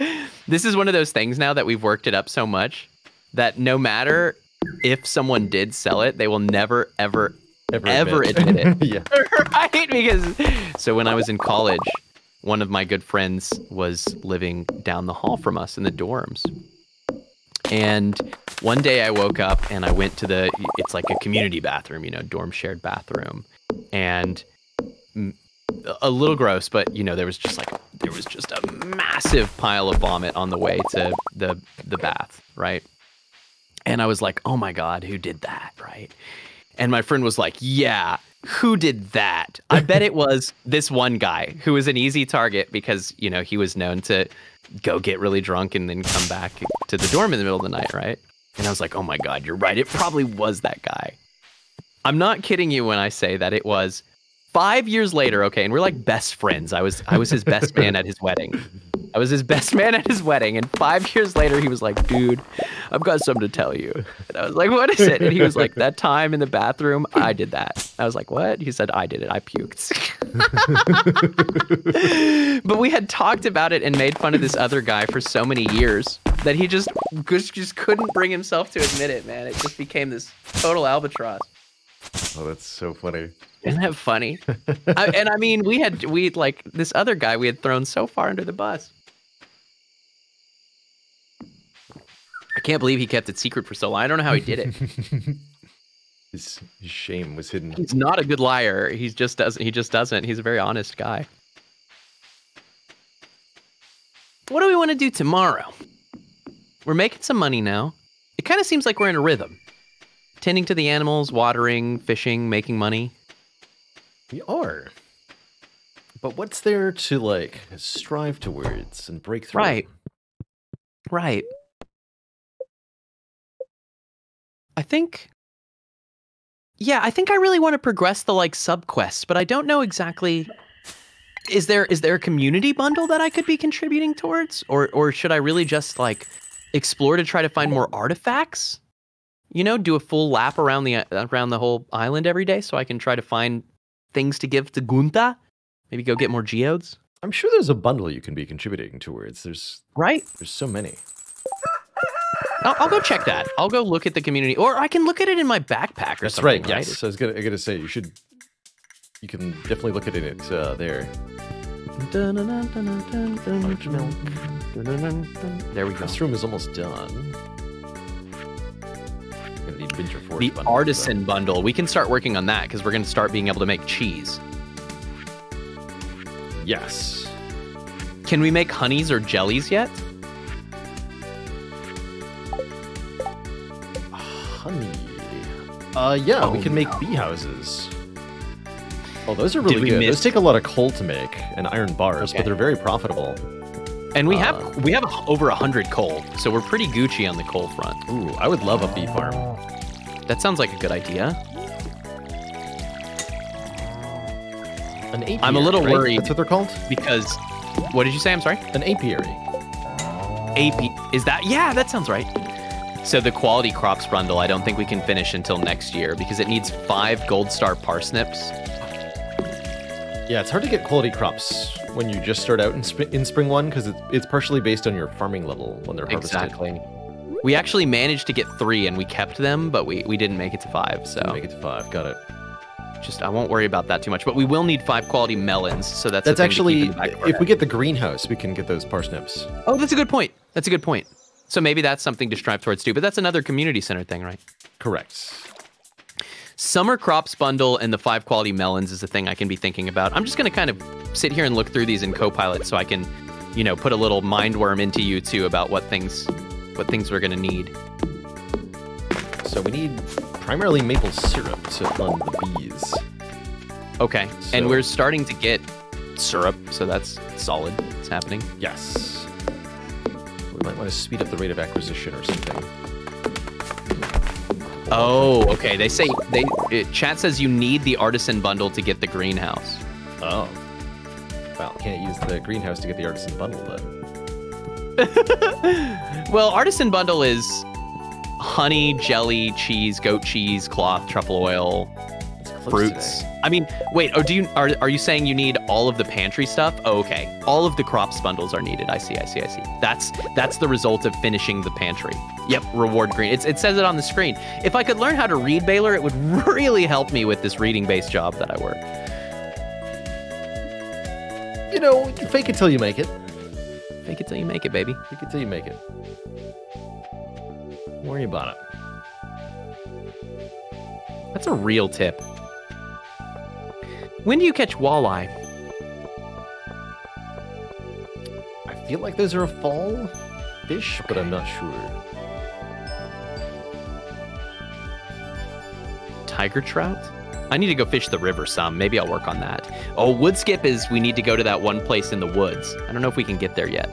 this is one of those things now that we've worked it up so much that no matter if someone did sell it, they will never, ever admit it. Yeah. Right? Because, so when I was in college, one of my good friends was living down the hall from us in the dorms. And one day I woke up and I went to it's like a community bathroom, dorm shared bathroom. And a little gross, but there was just a massive pile of vomit on the way to the bath, right? And I was like, oh my God, who did that, right? And my friend was like, yeah, who did that? I bet it was this one guy who was an easy target because, he was known to go get really drunk and then come back to the dorm in the middle of the night, right? And I was like, oh my God, you're right. It probably was that guy. I'm not kidding you when I say that it was 5 years later, okay, and we're like best friends. I was his best man at his wedding. I was his best man at his wedding, and 5 years later, he was like, dude, I've got something to tell you. And I was like, what is it? And he was like, that time in the bathroom, I did that. I was like, what? He said, I did it. I puked. But we had talked about it and made fun of this other guy for so many years that he just couldn't bring himself to admit it, man. It just became this total albatross. Oh, that's so funny. Isn't that funny? We like this other guy we had thrown so far under the bus. I can't believe he kept it secret for so long. I don't know how he did it. His shame was hidden. He's not a good liar. He just doesn't. He's a very honest guy. What do we want to do tomorrow? We're making some money now. It kind of seems like we're in a rhythm. Tending to the animals, watering, fishing, making money. We are. But what's there to, like, strive towards and break through? Right. Right. I think I really want to progress the, like, sub-quests, but I don't know exactly... Is there a community bundle that I could be contributing towards? Or should I really just, like, explore to try to find more artifacts? You know, do a full lap around the whole island every day so I can try to find things to give to Gunta? Maybe go get more geodes? I'm sure there's a bundle you can be contributing towards. There's so many. I'll go check that. I'll go look at the community, or I can look at it in my backpack or something. That's right. Yes. So I was gonna say you can definitely look at it there. There we go. This room is almost done. Gonna need winter forge the bundle, artisan bundle. We can start working on that because we're gonna start being able to make cheese. Yes. Can we make honeys or jellies yet? Honey. Yeah, we can make bee houses. Oh, those are really good. Those take a lot of coal to make and iron bars, but they're very profitable. And we have over 100 coal, so we're pretty Gucci on the coal front. Ooh, I would love a bee farm. That sounds like a good idea. An apiary, I'm a little worried. That's what they're called? Because, what did you say? I'm sorry? An apiary. Is that? Yeah, that sounds right. So the quality crops bundle, I don't think we can finish until next year because it needs 5 gold star parsnips. Yeah, it's hard to get quality crops when you just start out in Spring 1 because it's partially based on your farming level when they're harvested. Exactly. We actually managed to get 3 and we kept them, but we didn't make it to 5. So make it to 5. Got it. I won't worry about that too much, but we will need 5 quality melons. So that's actually, if we get the greenhouse, we can get those parsnips. Oh, that's a good point. That's a good point. So maybe that's something to strive towards too, but that's another community center thing, right? Correct. Summer crops bundle and the 5 quality melons is the thing I can be thinking about. I'm just going to kind of sit here and look through these in Copilot so I can, you know, put a little mind worm into you too about what things we're going to need. So we need primarily maple syrup to fund the bees. Okay, and we're starting to get syrup, so that's solid. It's happening. Yes. We might want to speed up the rate of acquisition or something. Oh, okay. Chat says you need the artisan bundle to get the greenhouse. Oh. Well, can't use the greenhouse to get the artisan bundle then. Well, artisan bundle is honey, jelly, cheese, goat cheese, cloth, truffle oil, fruits. Today. I mean, wait. Oh, are you saying you need all of the pantry stuff? Oh, okay. All of the crops bundles are needed. I see. That's the result of finishing the pantry. Yep, reward green. It says it on the screen. If I could learn how to read, Baylor, it would really help me with this reading-based job that I work. You know, fake it till you make it. Fake it till you make it, baby. Fake it till you make it. Don't worry about it. That's a real tip. When do you catch walleye? I feel like those are a fall fish, but I'm not sure. Tiger trout? I need to go fish the river some. Maybe I'll work on that. Oh, wood skip is we need to go to that one place in the woods. I don't know if we can get there yet.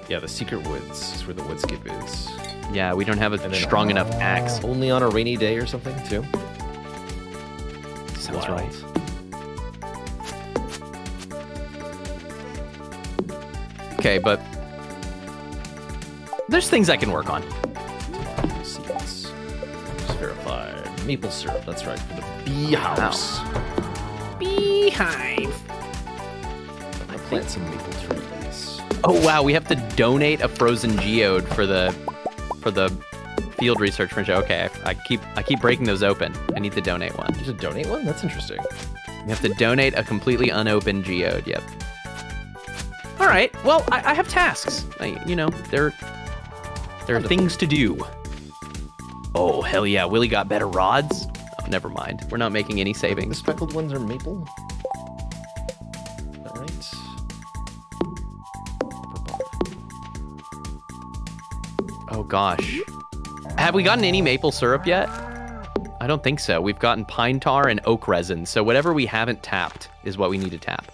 Yeah, the secret woods is where the wood skip is. Yeah, we don't have a strong enough axe. Only on a rainy day or something, too? Sounds right. Okay, but there's things I can work on. Seeds. Just verify. Maple syrup, that's right, for the bee house. Wow. Beehive. I plant some maple trees. Oh wow, we have to donate a frozen geode for the field research project. Okay, I keep breaking those open. I need to donate one. There's a donate one? That's interesting. You have to donate a completely unopened geode. Yep. All right. Well, I have tasks. You know, there are things to do. Oh hell yeah! Willie got better rods. Oh, never mind. We're not making any savings. The speckled ones are maple. Is that right? Oh gosh. Have we gotten any maple syrup yet? I don't think so. We've gotten pine tar and oak resin. So whatever we haven't tapped is what we need to tap.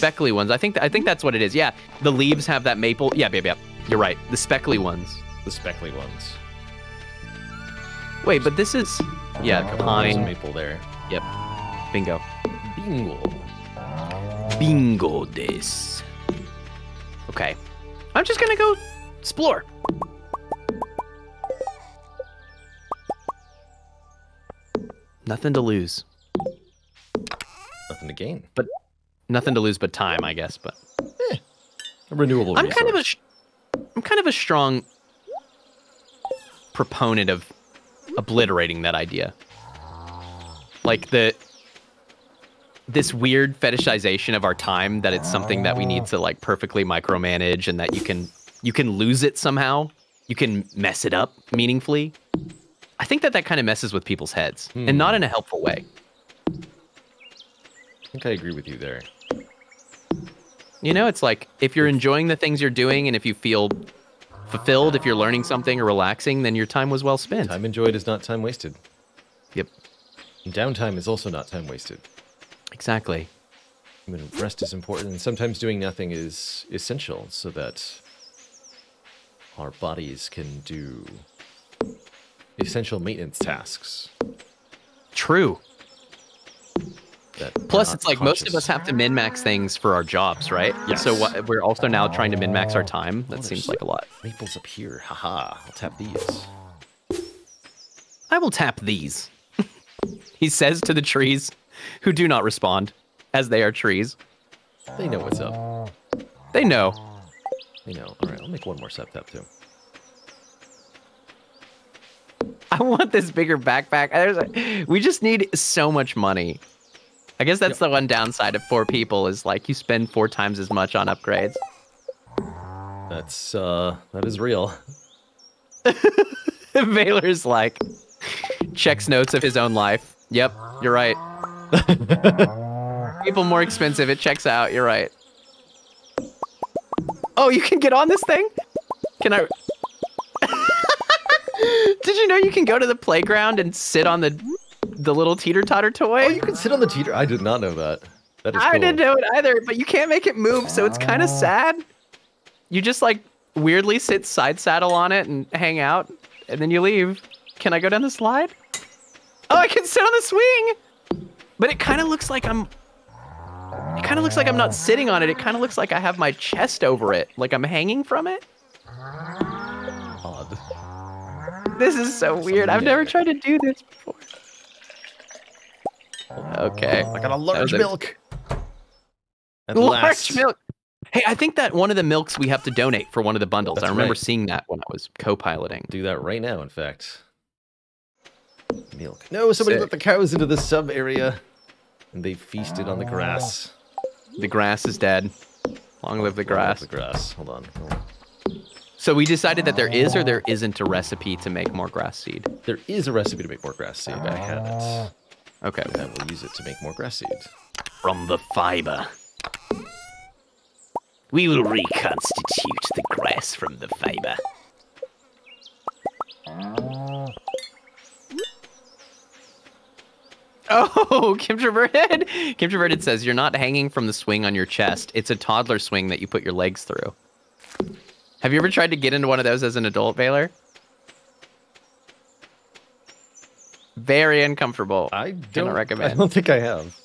speckly ones. I think that's what it is. Yeah, the leaves have that maple. Yeah, babe, yeah. You're right. The speckly ones. The speckly ones. Wait, but this is... Yeah, pine. Maple there. Yep. Bingo. Bingo this. Okay. I'm just gonna go explore. Nothing to lose. Nothing to gain. But nothing to lose but time, I guess, but... A renewable resource. I'm kind of a strong proponent of obliterating that idea. Like this weird fetishization of our time, that it's something that we need to like perfectly micromanage, and that you can lose it somehow. You can mess it up meaningfully. I think that kind of messes with people's heads, and not in a helpful way. I think I agree with you there. You know, it's like, if you're enjoying the things you're doing, and if you feel fulfilled, if you're learning something or relaxing, then your time was well spent. Time enjoyed is not time wasted. Yep. And downtime is also not time wasted. Exactly. I mean, rest is important, and sometimes doing nothing is essential so that our bodies can do essential maintenance tasks. True. Plus, it's like conscious. most of us have to min-max things for our jobs, right? Yes. So we're also now trying to min-max our time. That seems like a lot. Maples up here. Haha. I'll tap these. I will tap these. He says to the trees, who do not respond, as they are trees. They know what's up. They know. They know. All right, I'll make one more sep tap too. I want this bigger backpack. We just need so much money. I guess that's the one downside of 4 people, is like you spend 4 times as much on upgrades. That is real. Baylor's like, checks notes of his own life. Yep, you're right. People more expensive, it checks out, you're right. Oh, you can get on this thing? Can I... Did you know you can go to the playground and sit on the little teeter-totter toy? Oh, you can sit on the teeter? I did not know that. That is cool. I didn't know it either, but you can't make it move, so it's kind of sad. You just, like, weirdly sit side saddle on it and hang out, and then you leave. Can I go down the slide? Oh, I can sit on the swing! But it kind of looks like I'm... It kind of looks like I'm not sitting on it. It kind of looks like I have my chest over it. Like I'm hanging from it. Odd. This is so weird. I've never tried to do this before. Okay. I got a large milk. Large milk. Hey, I think that one of the milks we have to donate for one of the bundles. That's I remember right. seeing that when I was co-piloting. Do that right now, in fact. Milk. No, somebody let the cows into the sub area, and they feasted on the grass. The grass is dead. Long live the grass. Long live the grass. Hold on. So we decided that there is or there isn't a recipe to make more grass seed. There is a recipe to make more grass seed. I have it. Okay. And I will use it to make more grass seed. From the fiber. We will reconstitute the grass from the fiber. Oh, Kim Traverted! Kim Traverted says, you're not hanging from the swing on your chest. It's a toddler swing that you put your legs through. Have you ever tried to get into one of those as an adult, Baylor? Very uncomfortable. I don't recommend. I don't think I have.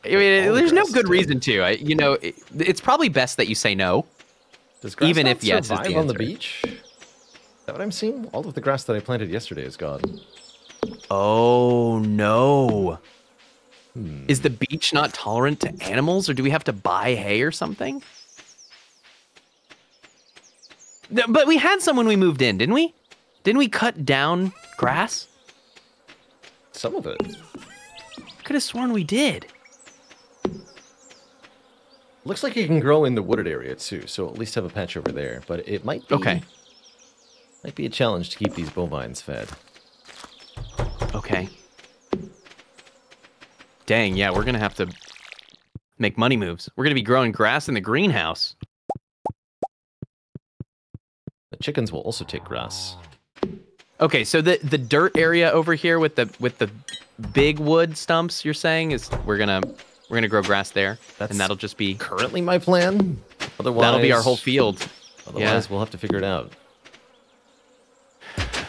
I mean, there's no good reason to. You know, it's probably best that you say no. Does grass even not if yes is survive the on the answer. beach? Is that what I'm seeing? All of the grass that I planted yesterday is gone. Oh, no. Is the beach not tolerant to animals, or do we have to buy hay or something? But we had some when we moved in, didn't we? Didn't we cut down grass? Some of it. Could have sworn we did. Looks like it can grow in the wooded area too, so at least have a patch over there. But it might be might be a challenge to keep these bovines fed. Okay. Dang, yeah, we're gonna have to make money moves. We're gonna be growing grass in the greenhouse. The chickens will also take grass. Okay, so the dirt area over here with the big wood stumps, you're saying, is we're gonna We're going to grow grass there, That's and that'll just be... currently my plan. Otherwise, that'll be our whole field. Otherwise, we'll have to figure it out.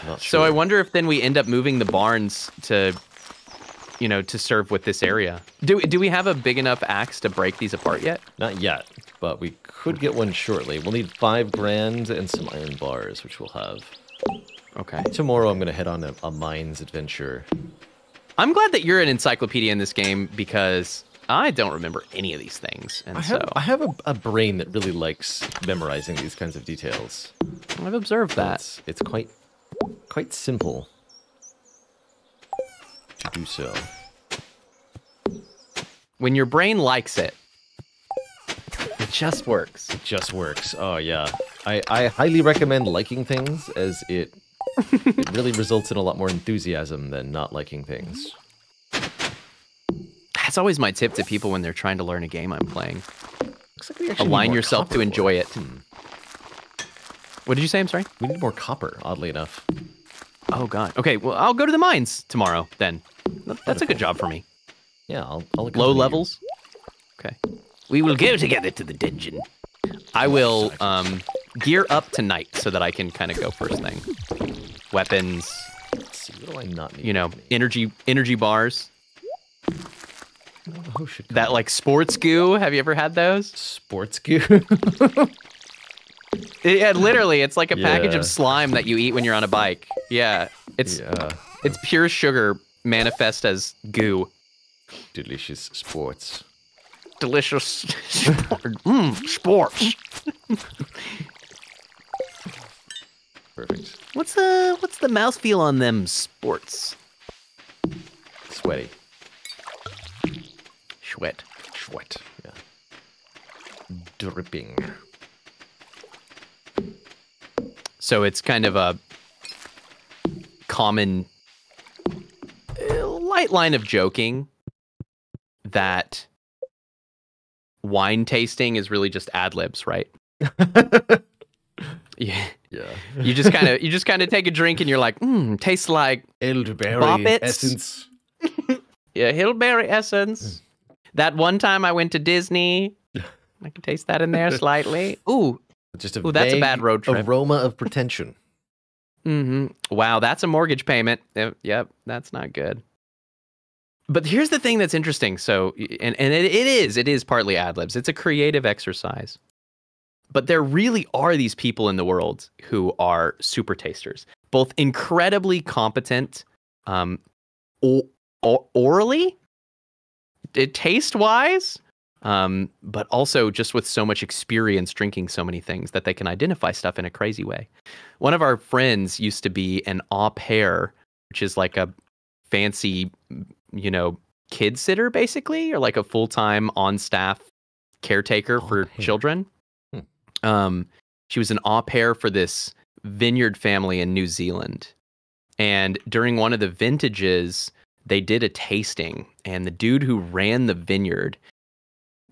Not sure. So I wonder if then we end up moving the barns to, you know, to serve with this area. Do we have a big enough axe to break these apart yet? Not yet, but we could get one shortly. We'll need 5 grand and some iron bars, which we'll have. Okay. Tomorrow I'm going to head on a mines adventure. I'm glad that you're an encyclopedia in this game because I don't remember any of these things. And I have a brain that really likes memorizing these kinds of details. I've observed that. It's quite simple to do so. When your brain likes it, it just works. It just works. Oh, yeah. I highly recommend liking things, as it really results in a lot more enthusiasm than not liking things. That's always my tip to people when they're trying to learn a game I'm playing. Looks like we actually align yourself to enjoy it. What did you say? I'm sorry? We need more copper, oddly enough. Oh, God. Okay, well, I'll go to the mines tomorrow, then. That's a good job for me. Yeah, I'll low levels? Okay. We will go together to the dungeon. I will gear up tonight so that I can kind of go first thing. Weapons. Let's see, what do I not need? You know, energy bars. Oh, that, like, sports goo. Have you ever had those? Sports goo? Yeah, literally, it's like a package of slime that you eat when you're on a bike. Yeah, it's pure sugar manifest as goo. Delicious sports. Delicious sports. Perfect. What's the mouthfeel on them sports? Sweaty. Schwet. Yeah. Dripping. So it's kind of a common light line of joking that wine tasting is really just ad libs, right? Yeah. You just kind of take a drink and you're like, tastes like elderberry essence. Yeah, hillberry essence. That one time I went to Disney, I can taste that in there slightly. Ooh, that's a bad road trip. Aroma of pretension. Wow, that's a mortgage payment. Yep, that's not good. But here's the thing that's interesting. So, and it is partly ad libs. It's a creative exercise. But there really are these people in the world who are super tasters, both incredibly competent, orally, taste wise, but also just with so much experience drinking so many things that they can identify stuff in a crazy way. One of our friends used to be an au pair, which is like a fancy, kid sitter basically, or like a full-time on-staff caretaker for children. She was an au pair for this vineyard family in New Zealand. And during one of the vintages, they did a tasting, and the dude who ran the vineyard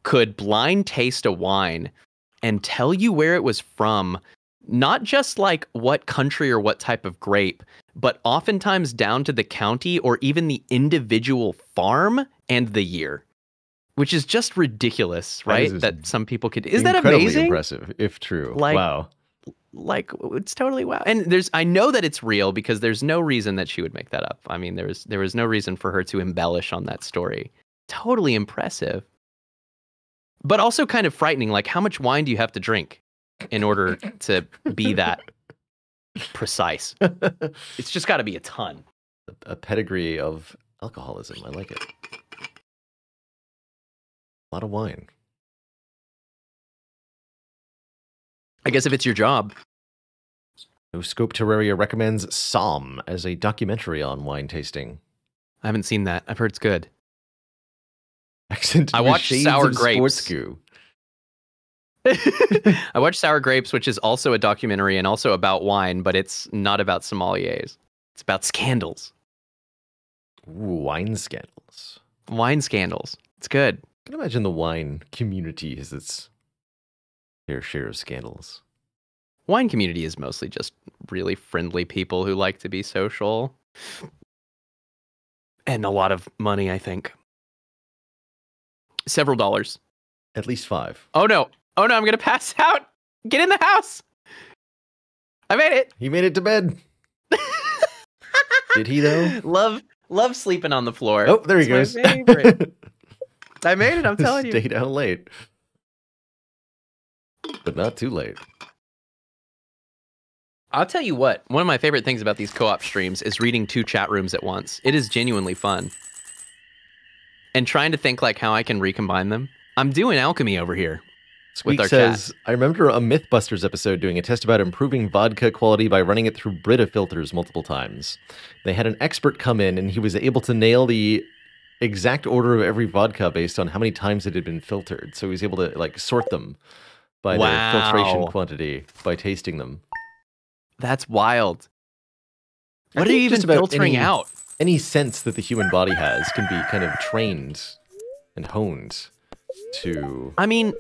could blind taste a wine and tell you where it was from, not just like what country or what type of grape, but oftentimes down to the county or even the individual farm and the year, which is just ridiculous, right? That some people could. Is that amazing? Incredibly impressive, if true. Wow. Like, it's totally wow. And I know that it's real because there's no reason that she would make that up. I mean, there was no reason for her to embellish on that story. Totally impressive. But also kind of frightening. Like, how much wine do you have to drink in order to be that precise? It's just got to be a ton. A pedigree of alcoholism. I like it. A lot of wine. I guess if it's your job. No Scope Terraria recommends Somme as a documentary on wine tasting. I haven't seen that. I've heard it's good. Accent I watched Sour Grapes. Goo. I watched Sour Grapes, which is also a documentary and also about wine, but it's not about sommeliers. It's about scandals. Ooh, wine scandals. Wine scandals. It's good. I can imagine the wine community has its fair share of scandals. Wine community is mostly just really friendly people who like to be social. And a lot of money, I think. Several dollars. At least 5. Oh no, I'm gonna pass out. Get in the house. I made it. He made it to bed. Did he though? Love sleeping on the floor. Oh, there he goes. My favorite. I made it, I'm telling you. Stay down late. But not too late. I'll tell you what, one of my favorite things about these co-op streams is reading 2 chat rooms at once. It is genuinely fun. And trying to think like how I can recombine them. I'm doing alchemy over here. Squeak says, I remember a Mythbusters episode doing a test about improving vodka quality by running it through Brita filters multiple times. They had an expert come in and he was able to nail the exact order of every vodka based on how many times it had been filtered. So he was able to like sort them by their filtration quantity by tasting them. That's wild. What are you even filtering out? Any sense that the human body has can be kind of trained and honed to... I mean,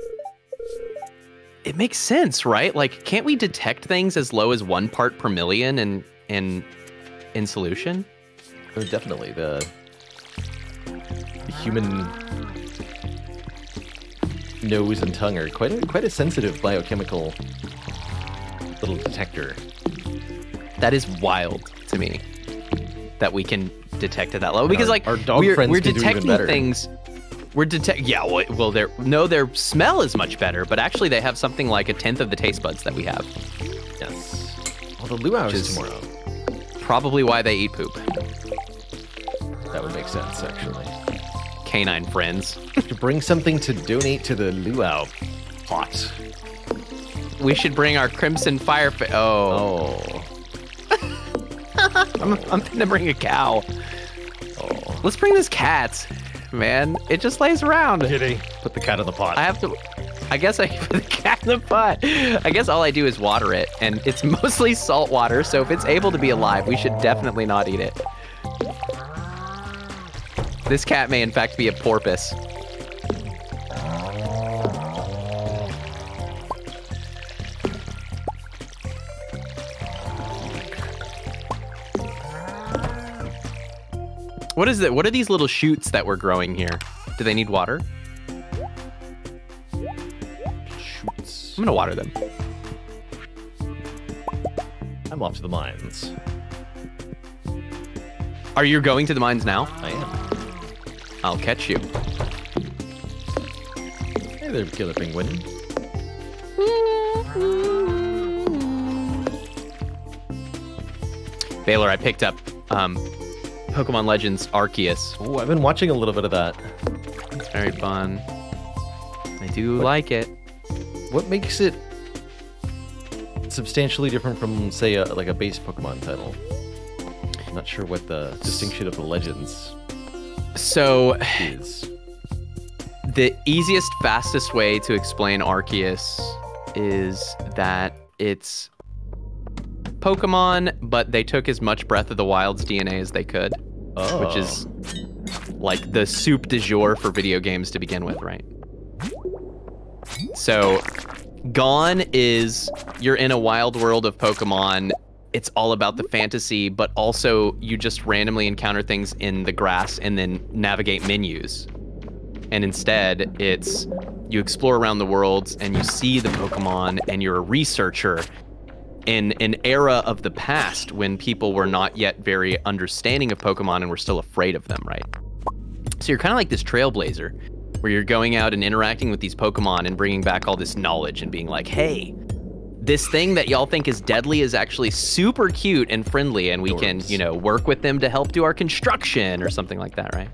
it makes sense, right? Like, can't we detect things as low as 1 part per million in solution? Oh, definitely. The human nose and tongue are quite a sensitive biochemical little detector. That is wild to me that we can detect at that level, because our dog friends we're can detecting do even better. things. Well, their smell is much better, but actually they have something like 1/10 of the taste buds that we have. Yes. Well, the luau is tomorrow. Probably why they eat poop. That would make sense, actually. Canine friends. To bring something to donate to the luau pot. We should bring our crimson fire. I'm gonna bring a cow. Oh. Let's bring this cat, man. It just lays around. Kitty, put the cat in the pot. I guess I put the cat in the pot. I guess all I do is water it, and it's mostly salt water, so if it's able to be alive, we should definitely not eat it. This cat may in fact be a porpoise. What is it? What are these little shoots that we're growing here? Do they need water? Shoots. I'm gonna water them. I'm off to the mines. Are you going to the mines now? I am. I'll catch you. Hey there, killer penguin. Baylor, I picked up Pokemon Legends Arceus. Oh, I've been watching a little bit of that. It's very fun. I do like it. What makes it substantially different from, say, like a base Pokemon title? I'm not sure what the distinction of the Legends is. The easiest, fastest way to explain Arceus is that it's Pokemon, but they took as much Breath of the Wild's DNA as they could, which is like the soup du jour for video games to begin with, right? So, Gone is you're in a wild world of Pokemon. It's all about the fantasy, but also you just randomly encounter things in the grass and then navigate menus. And instead, it's you explore around the world and you see the Pokemon and you're a researcher in an era of the past when people were not yet very understanding of Pokemon and were still afraid of them, right? So you're kind of like this trailblazer where you're going out and interacting with these Pokemon and bringing back all this knowledge and being like, hey, this thing that y'all think is deadly is actually super cute and friendly, and we can, you know, work with them to help do our construction or something like that, right?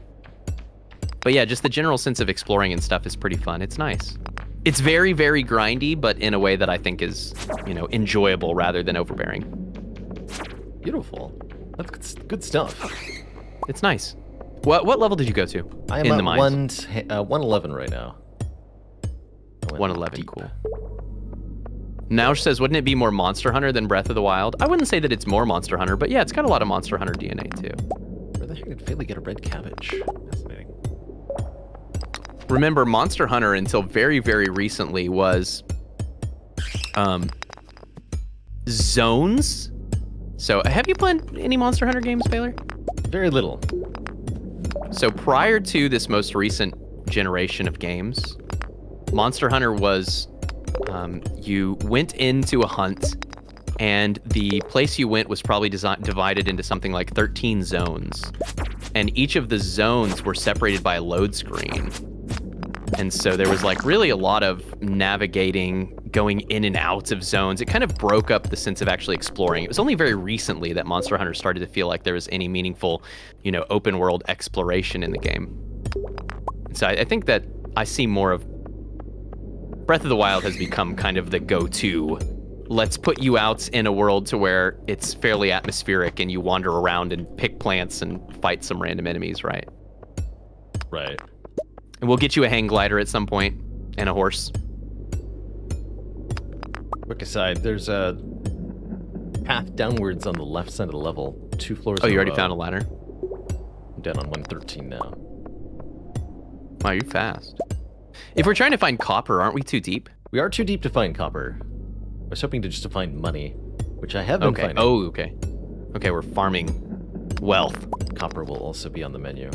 But yeah, just the general sense of exploring and stuff is pretty fun. It's nice. It's very, very grindy, but in a way that I think is, you know, enjoyable rather than overbearing. Beautiful. That's good stuff. It's nice. What level did you go to? I am in at the mines? 111 right now. 111, cool. Now she says, wouldn't it be more Monster Hunter than Breath of the Wild? I wouldn't say that it's more Monster Hunter, but yeah, it's got a lot of Monster Hunter DNA too. Where the heck did Faely get a red cabbage? Fascinating. Remember, Monster Hunter until very, very recently was zones. So have you played any Monster Hunter games, Baylor? Very little. So prior to this most recent generation of games. Monster Hunter was, you went into a hunt, and the place you went was probably divided into something like 13 zones. And each of the zones were separated by a load screen. And so there was like really a lot of navigating, going in and out of zones. It kind of broke up the sense of actually exploring. It was only very recently that Monster Hunter started to feel like there was any meaningful, you know, open world exploration in the game. So I think that I see more of Breath of the Wild has become kind of the go-to. Let's put you out in a world to where it's fairly atmospheric and you wander around and pick plants and fight some random enemies, right? Right. And we'll get you a hang glider at some point and a horse. Quick aside, there's a path downwards on the left side of the level. 2 floors. Oh, you already found a ladder? I'm down on 113 now. Wow, you're fast. If we're trying to find copper, aren't we too deep? We are too deep to find copper. I was hoping to find money, which I have been finding. Oh, okay. Okay, we're farming wealth. Copper will also be on the menu.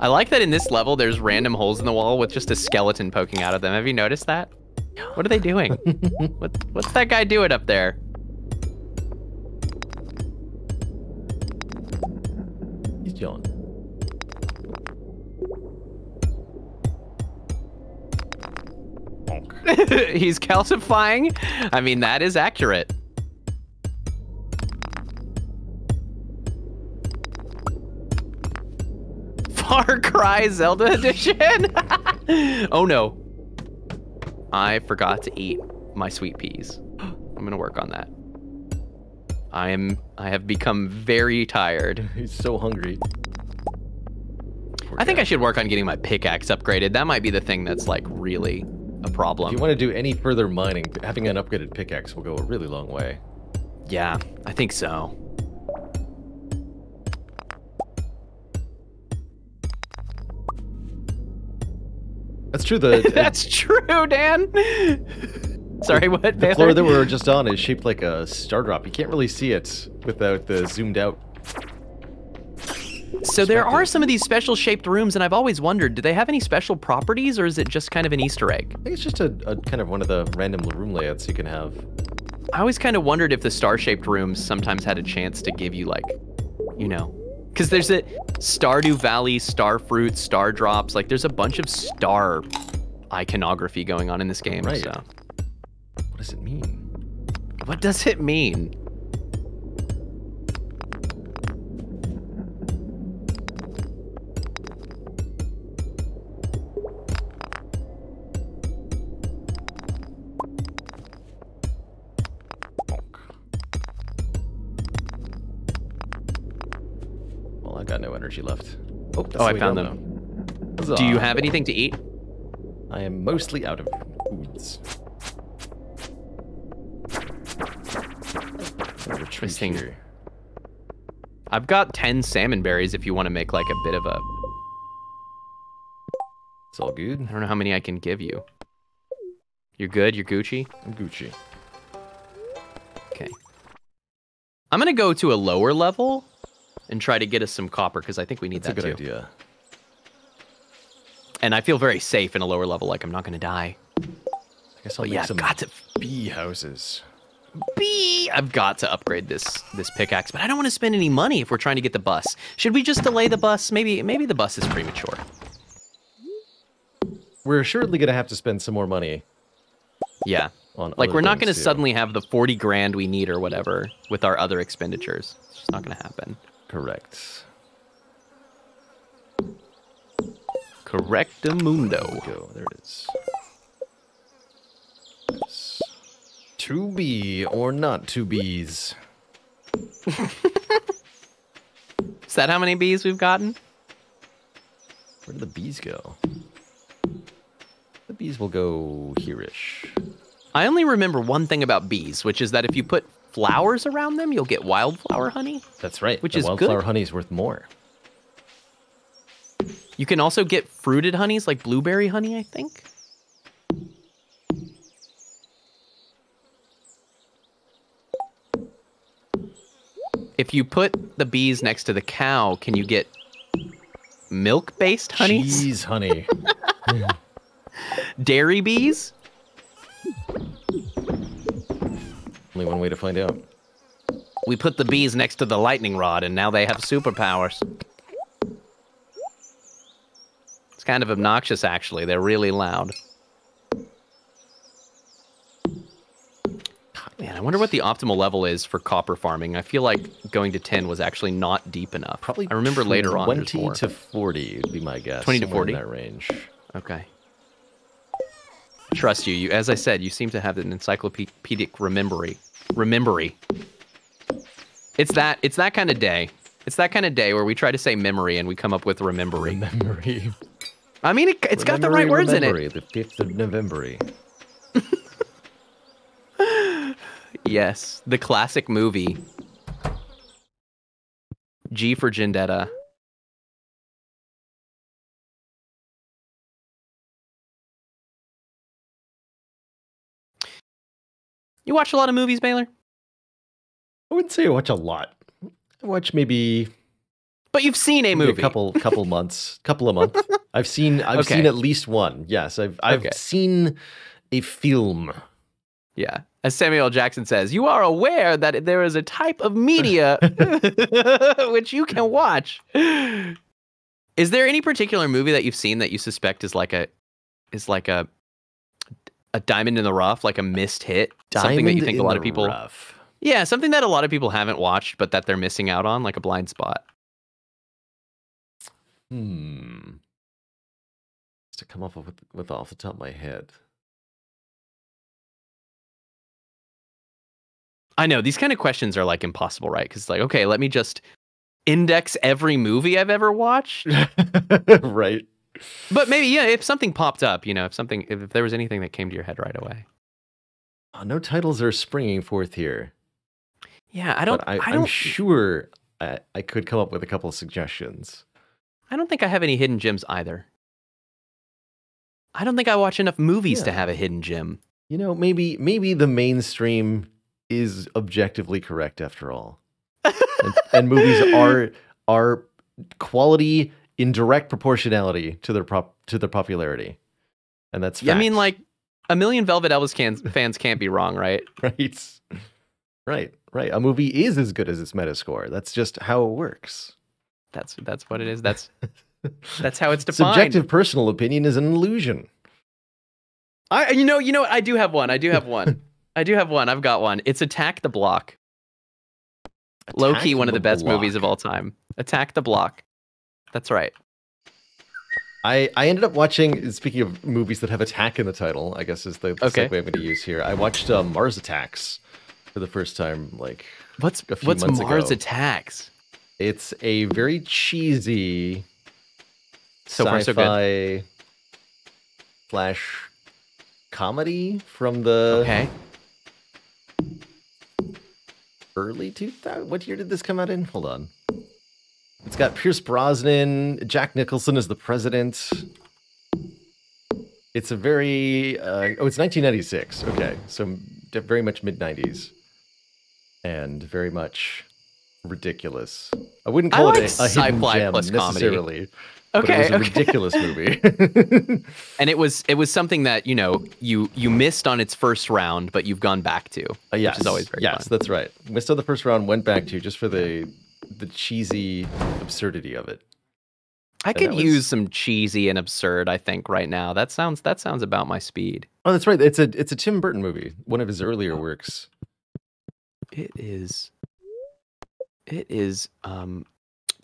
I like that in this level, there's random holes in the wall with just a skeleton poking out of them. Have you noticed that? What are they doing? What's that guy doing up there? He's yawning. He's calcifying? I mean, that is accurate. Far Cry Zelda Edition? Oh no. I forgot to eat my sweet peas. I'm gonna work on that. I have become very tired. He's so hungry. I think I should work on getting my pickaxe upgraded. That might be the thing that's like really a problem. If you want to do any further mining, having an upgraded pickaxe will go a really long way. Yeah, I think so. That's true. That's true, Dan. Sorry, what? The floor that we were just on is shaped like a star drop. You can't really see it without the zoomed out. So there are some of these special shaped rooms, and I've always wondered, do they have any special properties, or is it just kind of an Easter egg? I think it's just a kind of one of the random room layouts you can have. I always kind of wondered if the star-shaped rooms sometimes had a chance to give you, like, you know, because there's a Stardew Valley, star fruit, star drops. Like, there's a bunch of star iconography going on in this game. Right. So. What does it mean? What does it mean? Well, I got no energy left. Oh, I found them. Huzzah. Do you have anything to eat? I am mostly out of foods. Interesting. I've got 10 salmon berries if you want to make like a bit of a... It's all good. I don't know how many I can give you. You're good? You're Gucci? I'm Gucci. Okay. I'm going to go to a lower level and try to get us some copper because I think we need that too. That's a good idea. And I feel very safe in a lower level, like I'm not going to die. I guess I'll make some bee houses. I've got to upgrade this pickaxe, but I don't want to spend any money if we're trying to get the bus. Should we just delay the bus? Maybe the bus is premature. We're assuredly going to have to spend some more money. Yeah. Like, we're not going to suddenly have the 40 grand we need or whatever with our other expenditures. It's just not going to happen. Correct. Correctamundo. Go. There it is. Yes. To be or not to bees. Is that how many bees we've gotten? Where do the bees go? The bees will go here-ish. I only remember one thing about bees, which is that if you put flowers around them, you'll get wildflower honey. That's right. Which is good. Wildflower honey is worth more. You can also get fruited honeys, like blueberry honey, I think. If you put the bees next to the cow, can you get milk-based honeys? Cheese honey. Dairy bees? Only one way to find out. We put the bees next to the lightning rod, and now they have superpowers. It's kind of obnoxious, actually. They're really loud. Man, I wonder what the optimal level is for copper farming. I feel like going to 10 was actually not deep enough. Probably I remember later on there's 20 more. to 40 would be my guess. 20 to 40? In that range. Okay. Trust you. As I said, you seem to have an encyclopedic remembery. It's that kind of day. It's that kind of day where we try to say memory and we come up with remembery. Memory. I mean, it's got the right words in it. The 5th of November. Yes, the classic movie. G for Gendetta. You watch a lot of movies, Baylor? I wouldn't say I watch a lot. I watch maybe... But you've seen a movie. A couple of months. I've seen at least one. Yes, I've seen a film. Yeah. As Samuel L. Jackson says, you are aware that there is a type of media which you can watch. Is there any particular movie that you've seen that you suspect is like a diamond in the rough, like a missed hit? Something that you think a lot of people... Rough. Yeah, something that a lot of people haven't watched, but that they're missing out on, like a blind spot. Just to come up with off the top of my head. I know, these kind of questions are like impossible, right? Because like, okay, let me just index every movie I've ever watched. Right. But maybe, yeah, if something popped up, if there was anything that came to your head right away. No titles are springing forth here. Yeah, I'm sure I could come up with a couple of suggestions. I don't think I have any hidden gems either. I don't think I watch enough movies to have a hidden gem. Maybe the mainstream is objectively correct after all. and movies are quality in direct proportionality to their popularity. And that's fact. I mean, like, a million Velvet Elvis fans can't be wrong, right? Right. A movie is as good as its Metascore. That's just how it works. That's what it is. That's how it's defined. Subjective personal opinion is an illusion. You know what? I do have one. I've got one. It's Attack the Block. Low-key, one of the best movies of all time. Attack the Block. That's right. I ended up watching, speaking of movies that have attack in the title, I guess is the segue I'm going to use here. I watched Mars Attacks for the first time, like, a few months ago. What's Mars Attacks? It's a very cheesy so far, so good. Slash comedy from the early 2000s. What year did this come out in? Hold on. It's got Pierce Brosnan, Jack Nicholson as the president. It's a very it's 1996. Okay, so very much mid-90s, and very much ridiculous. I wouldn't call it a hidden gem necessarily. But it was a ridiculous movie. And it was something that you missed on its first round, but you've gone back to. Yes, which is always very fun. That's right. Missed on the first round, went back to just for the cheesy absurdity of it. I could use some cheesy and absurd, I think, right now. That sounds about my speed. Oh, that's right. It's a Tim Burton movie, one of his earlier works. It is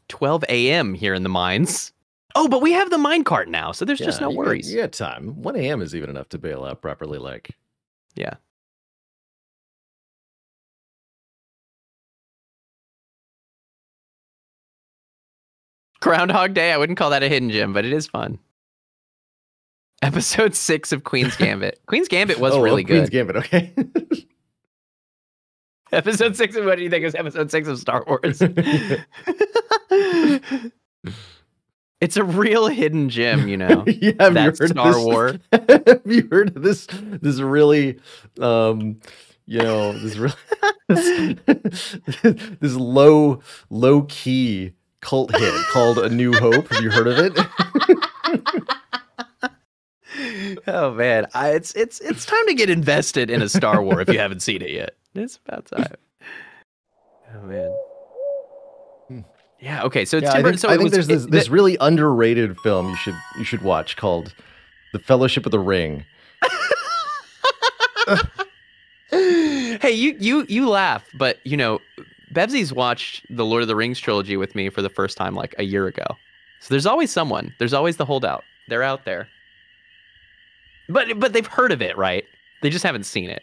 12 a.m. here in the mines. Oh, but we have the minecart now, so there's just no worries. You got time. 1 a.m. is even enough to bail out properly, like. Yeah. Groundhog Day, I wouldn't call that a hidden gem, but it is fun. Episode 6 of Queen's Gambit. Queen's Gambit was really good. Queen's Gambit, okay. Episode 6 of what do you think is episode 6 of Star Wars? It's a real hidden gem, Yeah, that's Star Wars. Have you heard of this really this low key cult hit called A New Hope. Have you heard of it? Oh man, it's time to get invested in a Star Wars if you haven't seen it yet. It's about time. Oh man. Yeah. Okay. So it's Tim Burton. So I think there's this really underrated film you should watch called The Fellowship of the Ring. Hey, you laugh, but you know, Bevsy's watched the Lord of the Rings trilogy with me for the first time like a year ago. So there's always someone. There's always the holdout. They're out there. But they've heard of it, right? They just haven't seen it.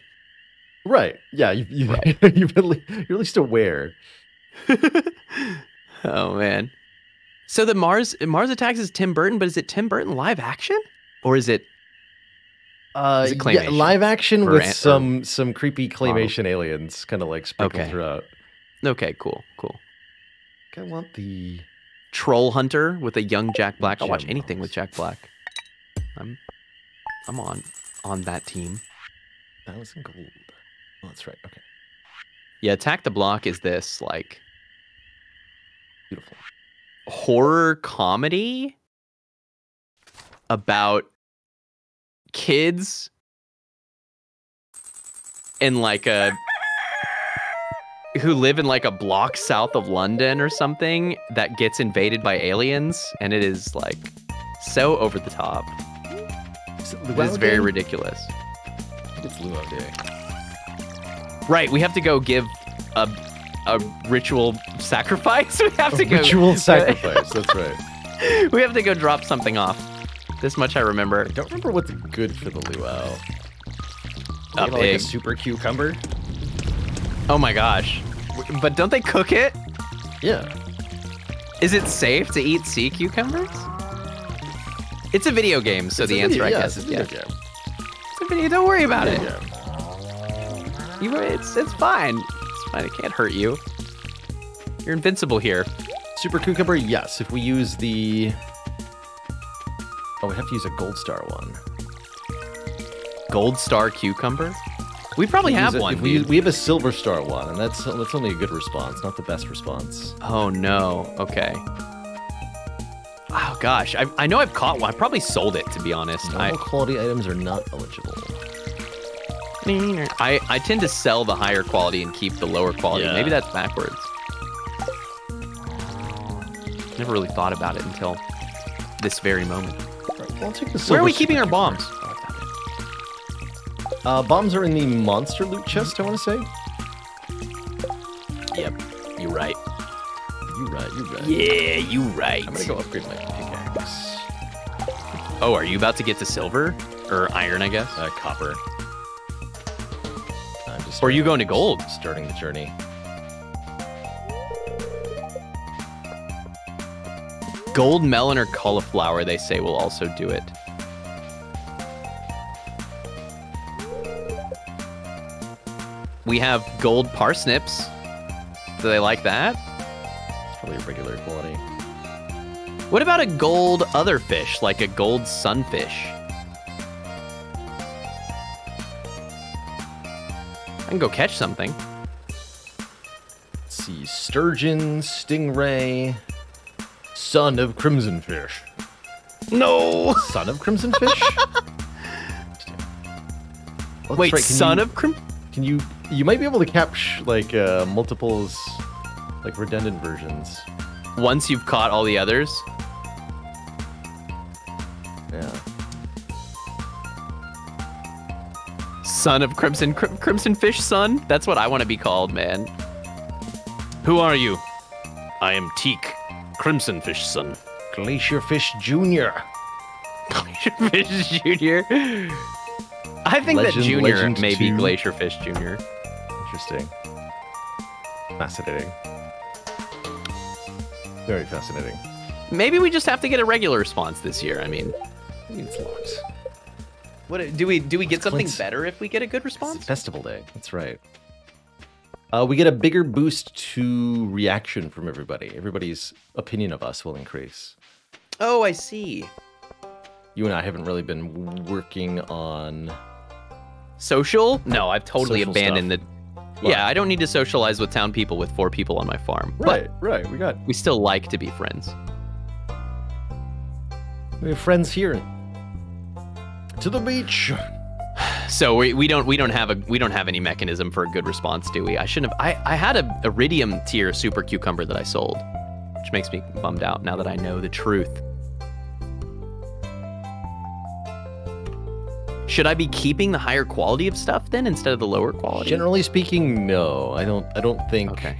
Right. Yeah. Right. You're at least aware. Oh man. So the Mars Attacks is Tim Burton, but is it Tim Burton live action, or is it claymation? Yeah, live action with some creepy claymation aliens, kind of like sprinkled throughout. Okay, cool. I want the Troll Hunter with a young Jack Black. I'll watch anything with Jack Black. I'm on that team. 1,000 gold. Oh, that's right. Okay. Yeah, Attack the Block is this like beautiful horror comedy about kids in like who live in like a block south of London or something that gets invaded by aliens, and it is like so over the top. It's very ridiculous. It's Luau Day. Right, we have to go give a ritual sacrifice. We have to go ritual sacrifice. That's right. We have to go drop something off. This much I remember. I don't remember what's good for the luau. Like a super cucumber. Oh my gosh! But don't they cook it? Yeah. Is it safe to eat sea cucumbers? It's a video game, so the answer I guess is yes. It's a video. Don't worry about it. It's fine. It's fine. It can't hurt you. You're invincible here. Super cucumber, yes. If we use the... Oh, we have to use a gold star one. Gold star cucumber? We probably have one. We have a silver star one, and that's only a good response, not the best response. Oh no. Okay. Oh gosh, I know I've caught one. I probably sold it, to be honest. Normal quality items are not eligible. I tend to sell the higher quality and keep the lower quality. Yeah. Maybe that's backwards. Never really thought about it until this very moment. Right, well, I'll take the Where are we keeping our bombs? Bombs are in the monster loot chest, I want to say. Yep, you're right. You're right. Yeah, you're right. I'm gonna go upgrade my pickaxe. Oh, are you about to get to silver? Or iron, I guess? Copper. Or are you going to gold? Starting the journey. Gold melon or cauliflower, they say, will also do it. We have gold parsnips. Do they like that? It's probably a regular quality. What about a gold other fish, like a gold sunfish? I can go catch something. Let's see. Sturgeon, stingray, son of crimson fish. No! Son of crimson fish? Wait, right. Son of crimson? Can you might be able to capture like multiples, like redundant versions. Once you've caught all the others? Yeah. Son of crimson fish son? That's what I want to be called, man. Who are you? I am Teak, crimson fish son. Glacier Fish Jr. Glacier Fish Jr. I think that Junior may be Glacier Fish Jr. Interesting. Fascinating. Very fascinating. Maybe we just have to get a regular response this year. I mean, it's locked. What do we get something better if we get a good response? It's Festival Day. That's right. We get a bigger boost to reaction from everybody. Everybody's opinion of us will increase. Oh, I see. You and I haven't really been working on social. No, I've totally abandoned Yeah, I don't need to socialize with town people with 4 people on my farm. Right, but we still like to be friends. We have friends here. To the beach. So we don't have any mechanism for a good response, do we? I shouldn't have. I had a iridium tier super cucumber that I sold, which makes me bummed out now that I know the truth. Should I be keeping the higher quality of stuff then instead of the lower quality? Generally speaking, no. I don't think. Okay.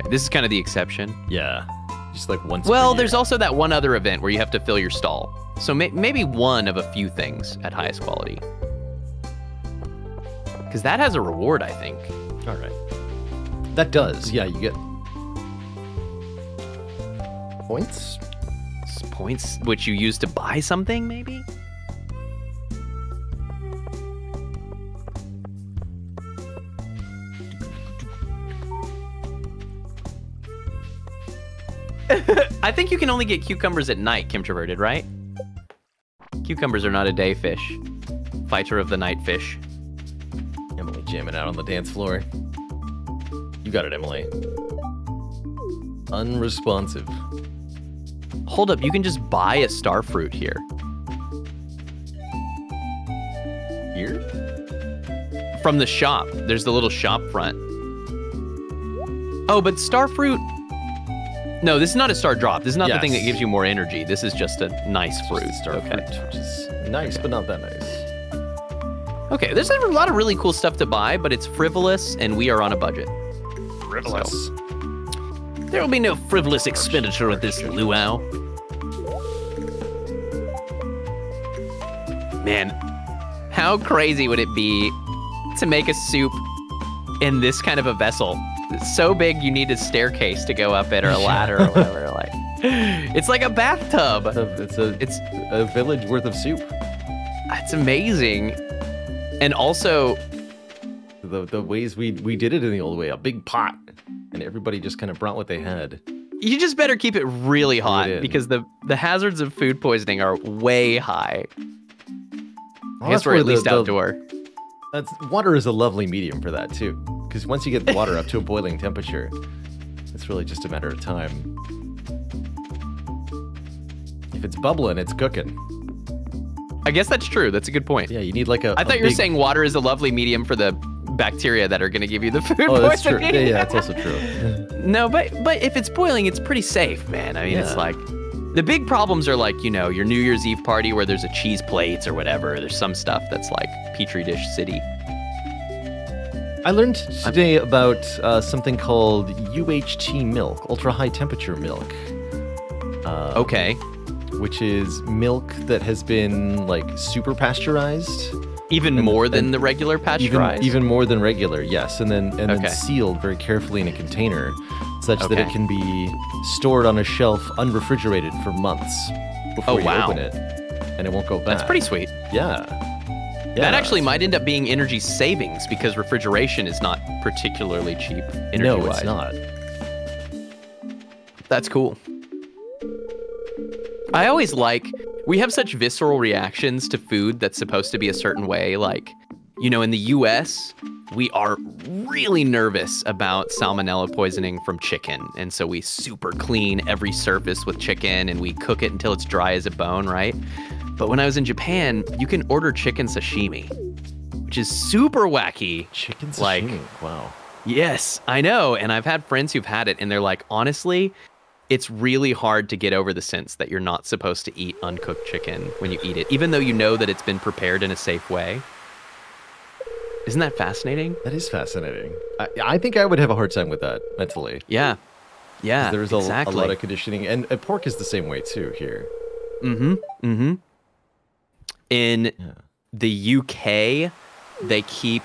This is kind of the exception. Yeah. Just like once. Well, there's also that one other event where you have to fill your stall. So maybe one of a few things at highest quality. Because that has a reward, I think. All right. That does. Yeah, you get points. Points which you use to buy something, maybe? I think you can only get cucumbers at night, Kimtroverted, right? Cucumbers are not a day fish. Fighter of the night fish. Emily jamming out on the dance floor. You got it, Emily. Unresponsive. Hold up, you can just buy a star fruit here. Here? From the shop. There's the little shop front. Oh, but star fruit... No, this is not a star drop. This is not the thing that gives you more energy. This is just a nice fruit. Star fruit, which is nice, but not that nice. Okay, there's a lot of really cool stuff to buy, but it's frivolous, and we are on a budget. Frivolous. So, there will be no frivolous expenditure at this luau. Man, how crazy would it be to make a soup in this kind of a vessel? It's so big you need a staircase to go up it or a ladder or whatever. Like, it's like a bathtub. It's a village worth of soup. It's amazing. And also the ways we did it in the old way, a big pot, and everybody just kind of brought what they had. You just better keep it really hot because the hazards of food poisoning are way high. I guess we're at least outdoor. Water is a lovely medium for that too, because once you get the water up to a boiling temperature, it's really just a matter of time. If it's bubbling, it's cooking. I guess that's true. That's a good point. Yeah, you need like a. I thought you were saying water is a lovely medium for the bacteria that are going to give you the food poisoning. Oh, that's true. Yeah, that's also true. No, but if it's boiling, it's pretty safe, man. I mean, it's like the big problems are like, you know, your New Year's Eve party where there's a cheese plates or whatever. There's some stuff that's like Petri dish city. I learned today about something called UHT milk, ultra high temperature milk. Okay. Which is milk that has been like super pasteurized. Even more than the regular pasteurized? Even more than regular, yes. And then sealed very carefully in a container such that it can be stored on a shelf unrefrigerated for months before you open it. And it won't go bad. That's pretty sweet. Yeah. That actually might end up being energy savings because refrigeration is not particularly cheap energy-wise. No, it's not. That's cool. I always we have such visceral reactions to food that's supposed to be a certain way. Like, you know, in the US, we are really nervous about salmonella poisoning from chicken. And so we super clean every surface with chicken and we cook it until it's dry as a bone, right? But when I was in Japan, you can order chicken sashimi, which is super wacky. Chicken sashimi, wow. Yes, I know. And I've had friends who've had it and they're like, honestly, it's really hard to get over the sense that you're not supposed to eat uncooked chicken when you eat it, even though you know that it's been prepared in a safe way. Isn't that fascinating? That is fascinating. I think I would have a hard time with that mentally. Yeah. Yeah, there's a lot of conditioning. And pork is the same way too here. Mm-hmm. Mm-hmm. In the UK, they keep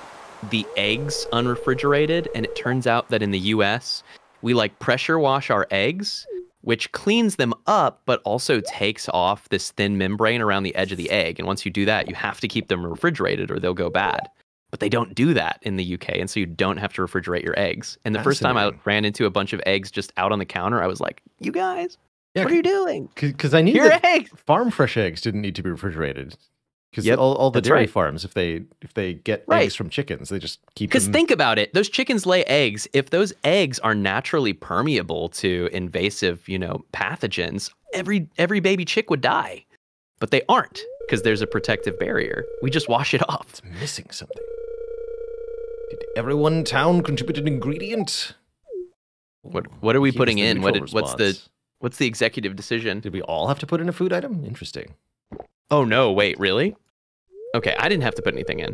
the eggs unrefrigerated, and it turns out that in the US, we pressure wash our eggs, which cleans them up, but also takes off this thin membrane around the edge of the egg. And once you do that, you have to keep them refrigerated or they'll go bad. But they don't do that in the UK, and so you don't have to refrigerate your eggs. And the first time I ran into a bunch of eggs just out on the counter, I was like, you guys, what are you doing? Because I knew that farm fresh eggs didn't need to be refrigerated. Because all the dairy farms, if they get eggs from chickens, they just keep them. Because think about it, those chickens lay eggs. If those eggs are naturally permeable to invasive, pathogens, every baby chick would die. But they aren't, because there's a protective barrier. We just wash it off. It's missing something. Did everyone in town contribute an ingredient? What are we putting in? What's the executive decision? Did we all have to put in a food item? Interesting. Oh no, wait, really? Okay, I didn't have to put anything in.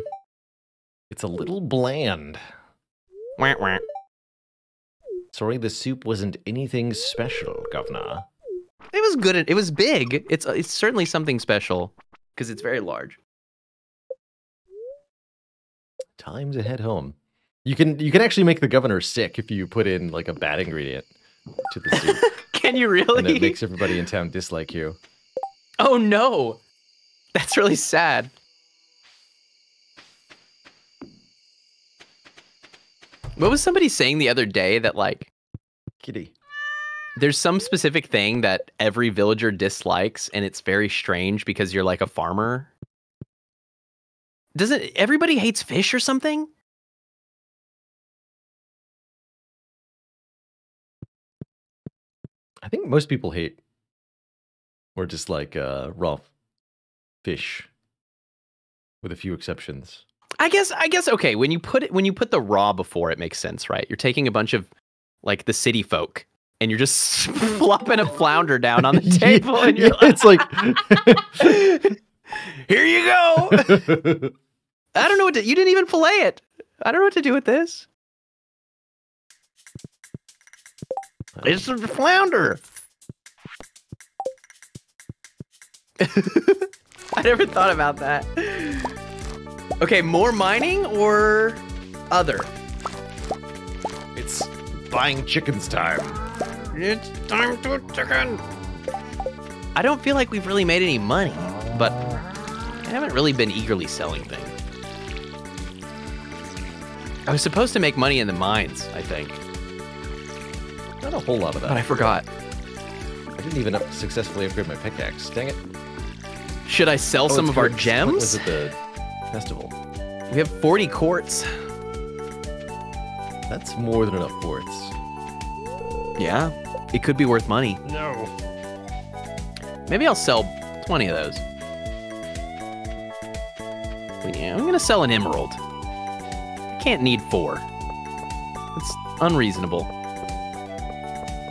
It's a little bland. Wah, wah. Sorry, the soup wasn't anything special, Governor. It was good. It was big. It's certainly something special because it's very large. Time to head home. You can actually make the governor sick if you put in like a bad ingredient to the soup. Can you really? And it makes everybody in town dislike you. Oh no, that's really sad. What was somebody saying the other day that like, Kitty, there's some specific thing that every villager dislikes, and it's very strange because you're like a farmer. Doesn't everybody hates fish or something? I think most people hate or dislike raw fish, with a few exceptions. I guess okay, when you put the raw before, it makes sense, right? You're taking a bunch of like the city folk and you're just flopping a flounder down on the table and you're it's like here you go. I don't know what to, you didn't even fillet it. I don't know what to do with this. It's a flounder. I never thought about that. Okay, more mining or other? It's buying chickens time. It's time to chicken. I don't feel like we've really made any money, but I haven't really been eagerly selling things. I was supposed to make money in the mines, I think. Not a whole lot of that. But I forgot. I didn't even successfully upgrade my pickaxe. Dang it. Should I sell some of our gems? What was it, the festival? We have 40 quartz. That's more than enough quartz. Yeah, it could be worth money. No. Maybe I'll sell 20 of those. But yeah, I'm going to sell an emerald. I can't need 4. It's unreasonable.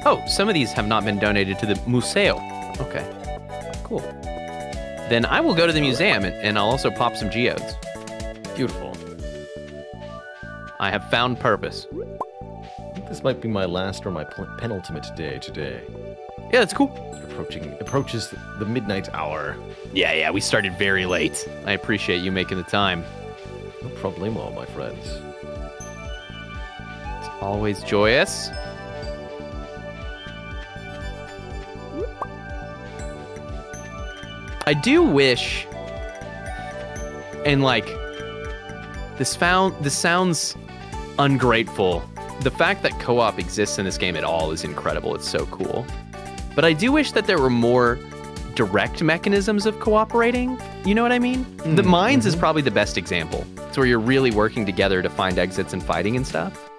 Oh, some of these have not been donated to the museo. Okay, cool. Then I will go to the museum and I'll also pop some geodes. Beautiful. I have found purpose. I think this might be my last or my penultimate day today. Yeah, that's cool. Approaches the midnight hour. Yeah, we started very late. I appreciate you making the time. No problemo, my friends. It's always joyous. I do wish, and like, this sounds ungrateful. The fact that co-op exists in this game at all is incredible. It's so cool. But I do wish that there were more direct mechanisms of cooperating. You know what I mean? The mines is probably the best example. It's where you're really working together to find exits and fighting and stuff.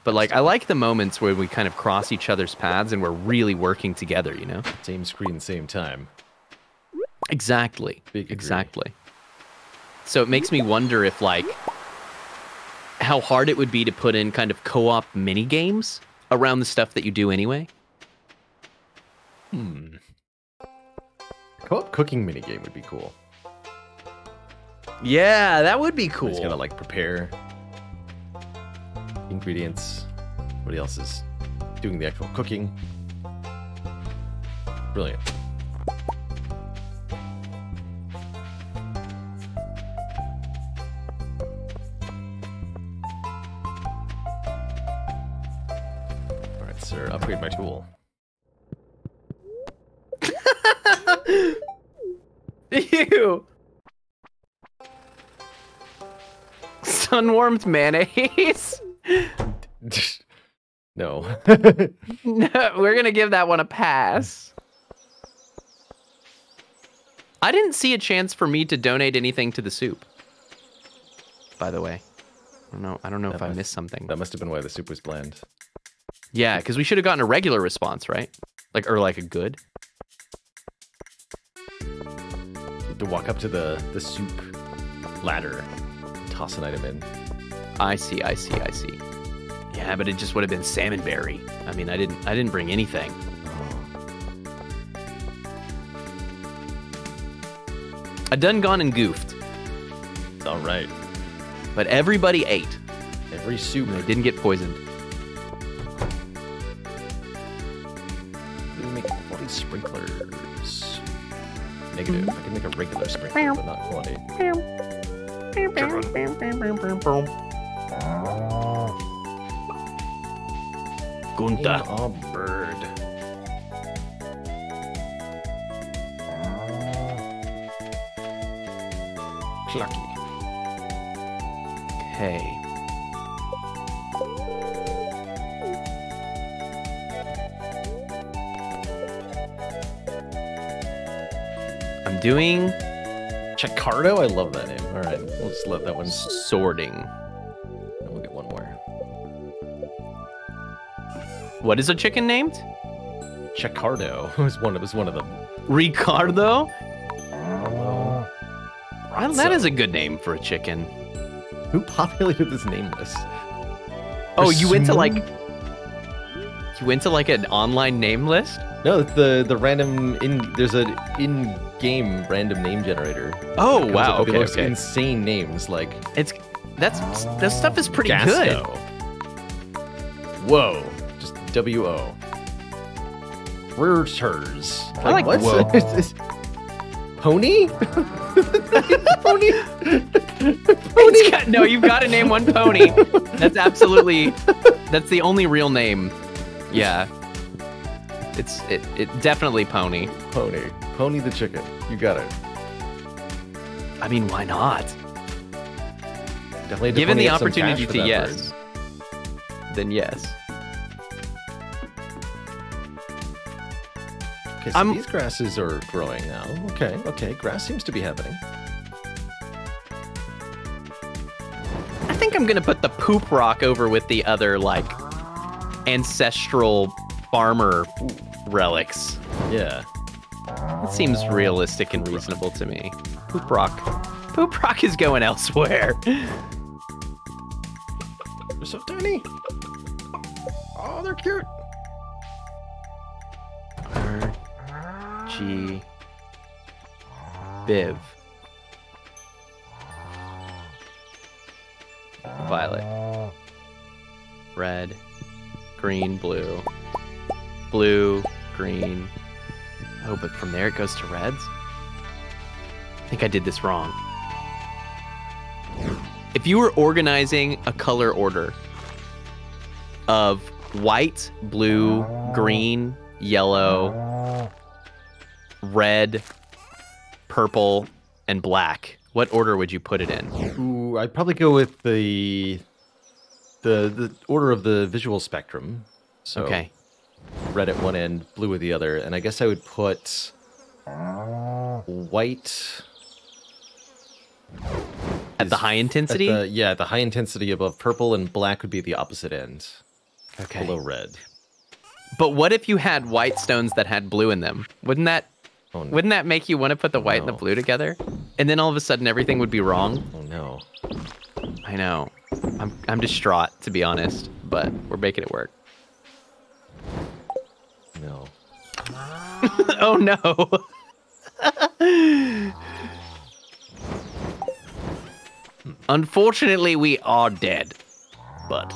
But like, I like the moments where we kind of cross each other's paths and we're really working together, you know? Same screen, same time. Exactly. Exactly. So it makes me wonder if, like, how hard it would be to put in kind of co-op mini games around the stuff that you do anyway. Co-op cooking mini game would be cool. Yeah, that would be cool. He's gonna like prepare ingredients. Somebody else is doing the actual cooking. Brilliant. Sir, upgrade my tool. Ew. Sun-warmed mayonnaise? No. No, we're gonna give that one a pass. I didn't see a chance for me to donate anything to the soup. By the way, I don't know if I missed something. That must have been why the soup was bland. Yeah, because we should have gotten a regular response, right? Or like a good. To walk up to the soup ladder, toss an item in. I see. Yeah, but it just would have been salmonberry. I mean, I didn't bring anything. I done gone and goofed. It's all right. But everybody ate. Every soup. And they didn't get poisoned. We make quality sprinklers. Negative. I can make a regular sprinkler, but not quality. Gunta. Oh, bird. Clucky. Okay. I'm doing Chicardo? I love that name. All right, we'll just let that one. sorting. And we'll get one more. What is a chicken named? Chicardo. It was one of them. Ricardo? Well, that is a good name for a chicken. Who populated this name list? Oh, you went to an online name list? No, the random there's an in-game random name generator. Oh wow, okay, okay. Most insane names like that stuff is pretty Gasto. good. Whoa, just W-O. Reuters. I like what? whoa. Pony? Pony? No, you've got to name one pony. That's the only real name. Yeah. It definitely pony. Pony the chicken. You got it. I mean, why not? Definitely. Given the opportunity to yes, then yes. Okay, so these grasses are growing now. Okay, grass seems to be happening. I think I'm gonna put the poop rock over with the other like ancestral farmer relics. Yeah. That seems realistic and reasonable to me. Poop rock is going elsewhere. They're so tiny. Oh, they're cute. G. Viv. Violet. Red. Green, blue. Blue, green. Oh, but from there it goes to reds? I think I did this wrong. If you were organizing a color order of white, blue, green, yellow, red, purple, and black, what order would you put it in? Ooh, I'd probably go with the order of the visual spectrum. So okay. Red at one end, blue at the other, and I guess I would put white at the high intensity? At the high intensity above purple, and black would be the opposite end. Okay. Below red. But what if you had white stones that had blue in them? Wouldn't that make you want to put the white and the blue together? And then all of a sudden everything would be wrong? Oh no. I know. I'm distraught, to be honest, but we're making it work. No. Oh no. Unfortunately, we are dead. But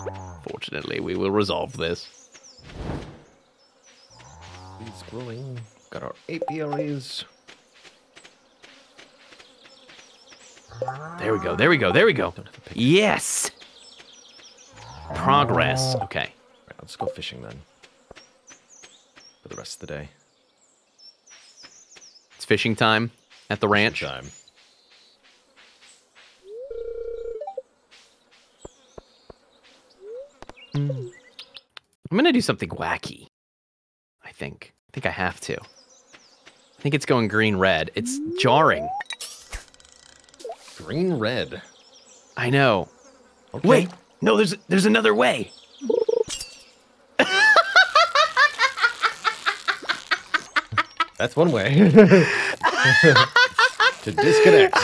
fortunately, we will resolve this. He's growing. Got our apiaries. There we go, there we go, there we go. Yes! Progress. Okay. Right, let's go fishing then. For the rest of the day. It's fishing time at the ranch. Time. I'm gonna do something wacky. I think I have to. think it's going green-red. It's jarring. Green-red. I know. Okay. Wait, no, there's another way. That's one way. To disconnect.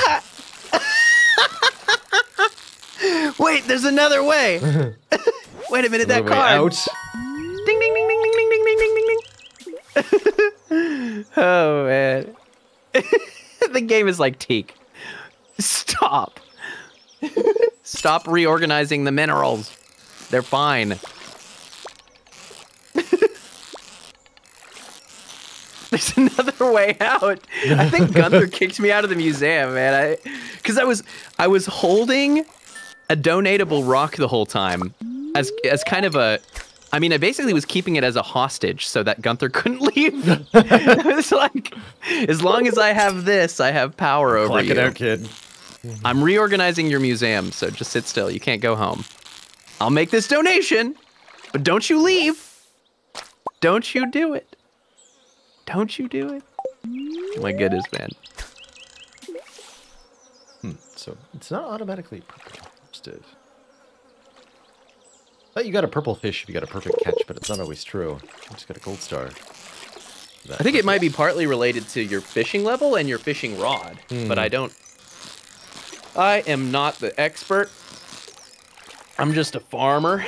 Wait, there's another way. Wait a minute, that card. Out. Ding, ding, ding, ding, ding, ding, ding, ding, ding, ding. Oh, man. The game is like Teak. Stop. Stop reorganizing the minerals. They're fine. There's another way out. I think Gunther kicked me out of the museum, man. Because I was holding a donatable rock the whole time as kind of a. I mean, I basically was keeping it as a hostage so that Gunther couldn't leave. It's like, as long as I have this, I have power over Clock you. it out, kid. I'm reorganizing your museum, so just sit still. You can't go home. I'll make this donation, but don't you leave. Don't you do it. Don't you do it. Oh my goodness, man. So it's not automatically purple roasted. I thought you got a purple fish if you got a perfect catch, but it's not always true. You just got a gold star. I think it might be partly related to your fishing level and your fishing rod, but I am not the expert. I'm just a farmer.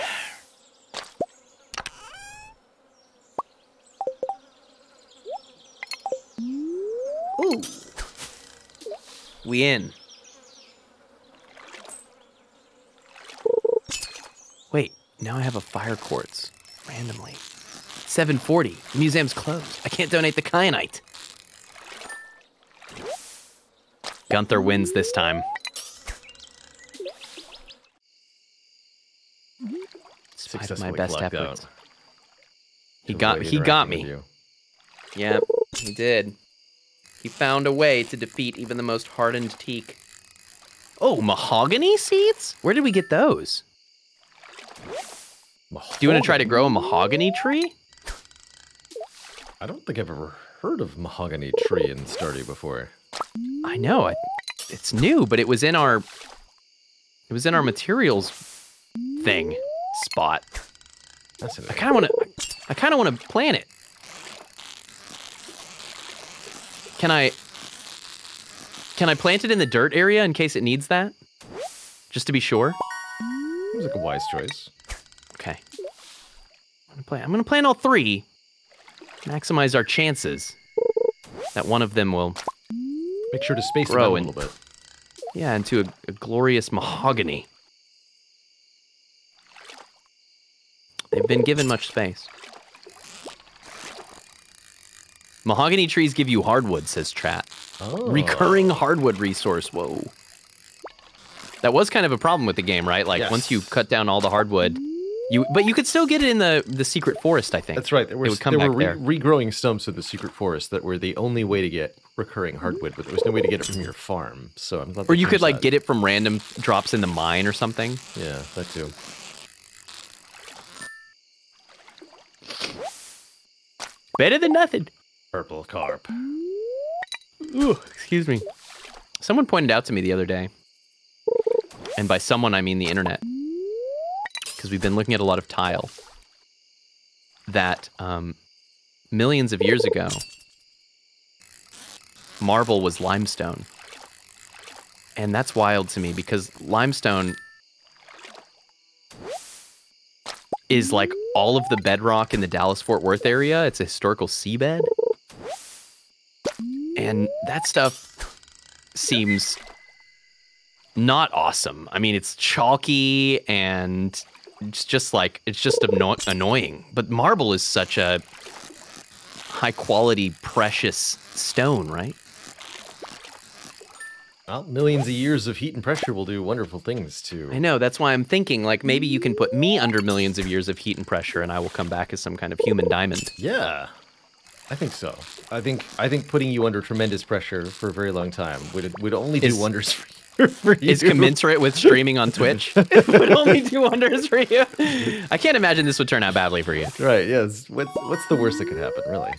Ooh. We in. Wait, now I have a fire quartz randomly. 7:40. The museum's closed. I can't donate the kyanite. Gunther wins this time. Despite my best efforts. He got me. Yeah, he did. He found a way to defeat even the most hardened teak. Oh, mahogany seeds? Where did we get those? Mahogany? Do you want to try to grow a mahogany tree? I don't think I've ever heard of mahogany tree in Stardew before. I know. It's new, but it was in our materials thing spot. I kind of want to plant it. Can I plant it in the dirt area in case it needs that? Just to be sure? Seems like a wise choice. Okay. I'm gonna plant all three. Maximize our chances that one of them will make sure to space it out a little bit. Yeah, into a glorious mahogany. They've been given much space. Mahogany trees give you hardwood, says chat. Oh. Recurring hardwood resource. Whoa. That was kind of a problem with the game, right? Like, once you cut down all the hardwood, but you could still get it in the secret forest, I think. That's right. There were regrowing stumps of the secret forest that were the only way to get recurring hardwood, but there was no way to get it from your farm. So I'm glad. Or you could like get it from random drops in the mine or something. Yeah, that too. Better than nothing. Purple carp. Ooh, excuse me. Someone pointed out to me the other day, and by someone I mean the internet, because we've been looking at a lot of tile, that millions of years ago, marble was limestone. And that's wild to me because limestone is like all of the bedrock in the Dallas-Fort Worth area. It's a historical seabed. And that stuff seems not awesome. I mean, it's chalky and it's just annoying. But marble is such a high quality, precious stone, right? Well, millions of years of heat and pressure will do wonderful things too. I know, that's why I'm thinking, like, maybe you can put me under millions of years of heat and pressure and I will come back as some kind of human diamond. Yeah, I think so. I think putting you under tremendous pressure for a very long time would only do wonders for you. Is commensurate with streaming on Twitch. It would only do wonders for you. I can't imagine this would turn out badly for you. Right, yes. What's the worst that could happen, really?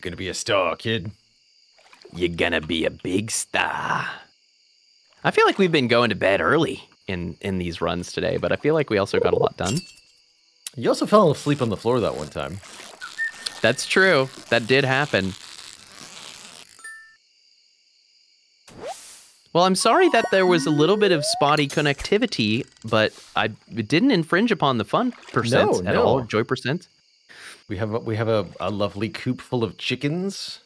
Gonna be a star, kid. You're gonna be a big star. I feel like we've been going to bed early in these runs today, but I feel like we also got a lot done. You also fell asleep on the floor that one time. That's true. That did happen. Well, I'm sorry that there was a little bit of spotty connectivity, but it didn't infringe upon the fun percent at all, joy percent. We have a lovely coop full of chickens.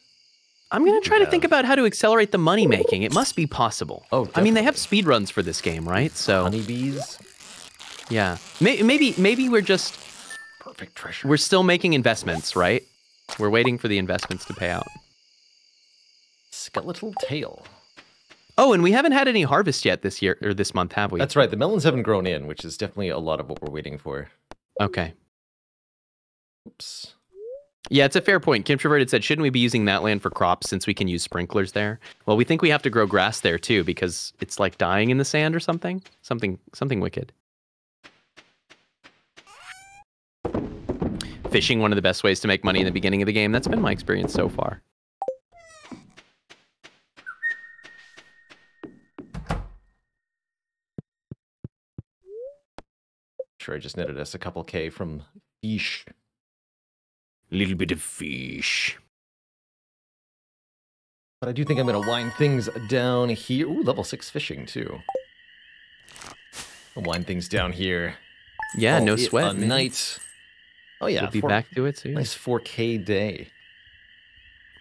I'm going to try to think about how to accelerate the money making. It must be possible. Oh, definitely. I mean, they have speed runs for this game, right? So honeybees. Yeah. Maybe we're just perfect treasure. We're still making investments, right? We're waiting for the investments to pay out. Skeletal tail. Oh, and we haven't had any harvest yet this year or this month, have we? That's right. The melons haven't grown in, which is definitely a lot of what we're waiting for. Okay. Oops. Yeah, it's a fair point. Kim Traverted said, shouldn't we be using that land for crops since we can use sprinklers there? Well, we think we have to grow grass there too because it's like dying in the sand or something. Something wicked. Fishing, one of the best ways to make money in the beginning of the game. That's been my experience so far. Sure, I just netted us a couple K from fish. Little bit of fish. But I do think I'm going to wind things down here. Ooh, level 6 fishing, too. I'll wind things down here. Yeah, no sweat. Night. Oh, yeah. We'll be back to it soon. Nice 4K day.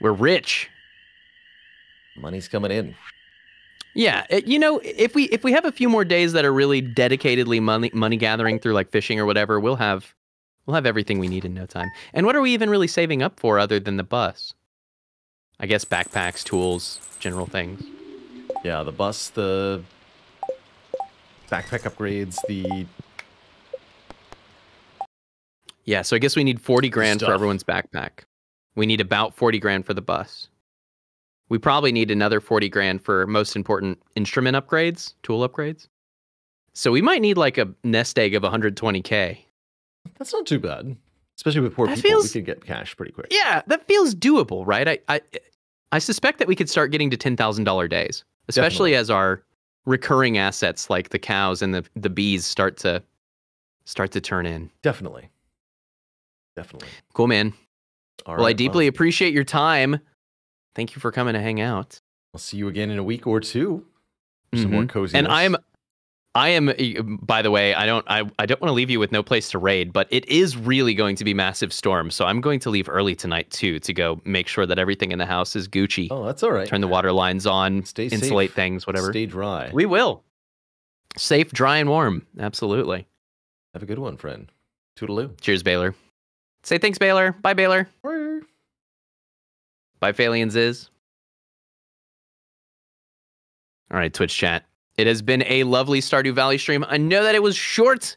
We're rich. Money's coming in. Yeah, you know, if we have a few more days that are really dedicatedly money gathering through like fishing or whatever, we'll have everything we need in no time. And what are we even really saving up for other than the bus? I guess backpacks, tools, general things. Yeah, the bus, the backpack upgrades, the... Yeah, so I guess we need 40 grand for everyone's backpack. We need about 40 grand for the bus. We probably need another 40 grand for most important instrument upgrades, tool upgrades. So we might need like a nest egg of 120K. That's not too bad. Especially with poor people, we can get cash pretty quick. Yeah, that feels doable, right? I suspect that we could start getting to $10,000 days, especially as our recurring assets like the cows and the bees start to turn in. Definitely. Cool, man. All well, right, I deeply appreciate your time. Thank you for coming to hang out. I'll see you again in a week or two. Some more coziness. And I am. By the way, I don't want to leave you with no place to raid, but it is really going to be massive storm. So I'm going to leave early tonight too to go make sure that everything in the house is Gucci. Oh, that's all right. Turn the water lines on, insulate things, whatever. Stay dry. We will. Safe, dry, and warm. Absolutely. Have a good one, friend. Toodaloo. Cheers, Baylor. Say thanks, Baylor. Bye, Baylor. Bye, Faely and Zyzz. All right, Twitch chat. It has been a lovely Stardew Valley stream. I know that it was short,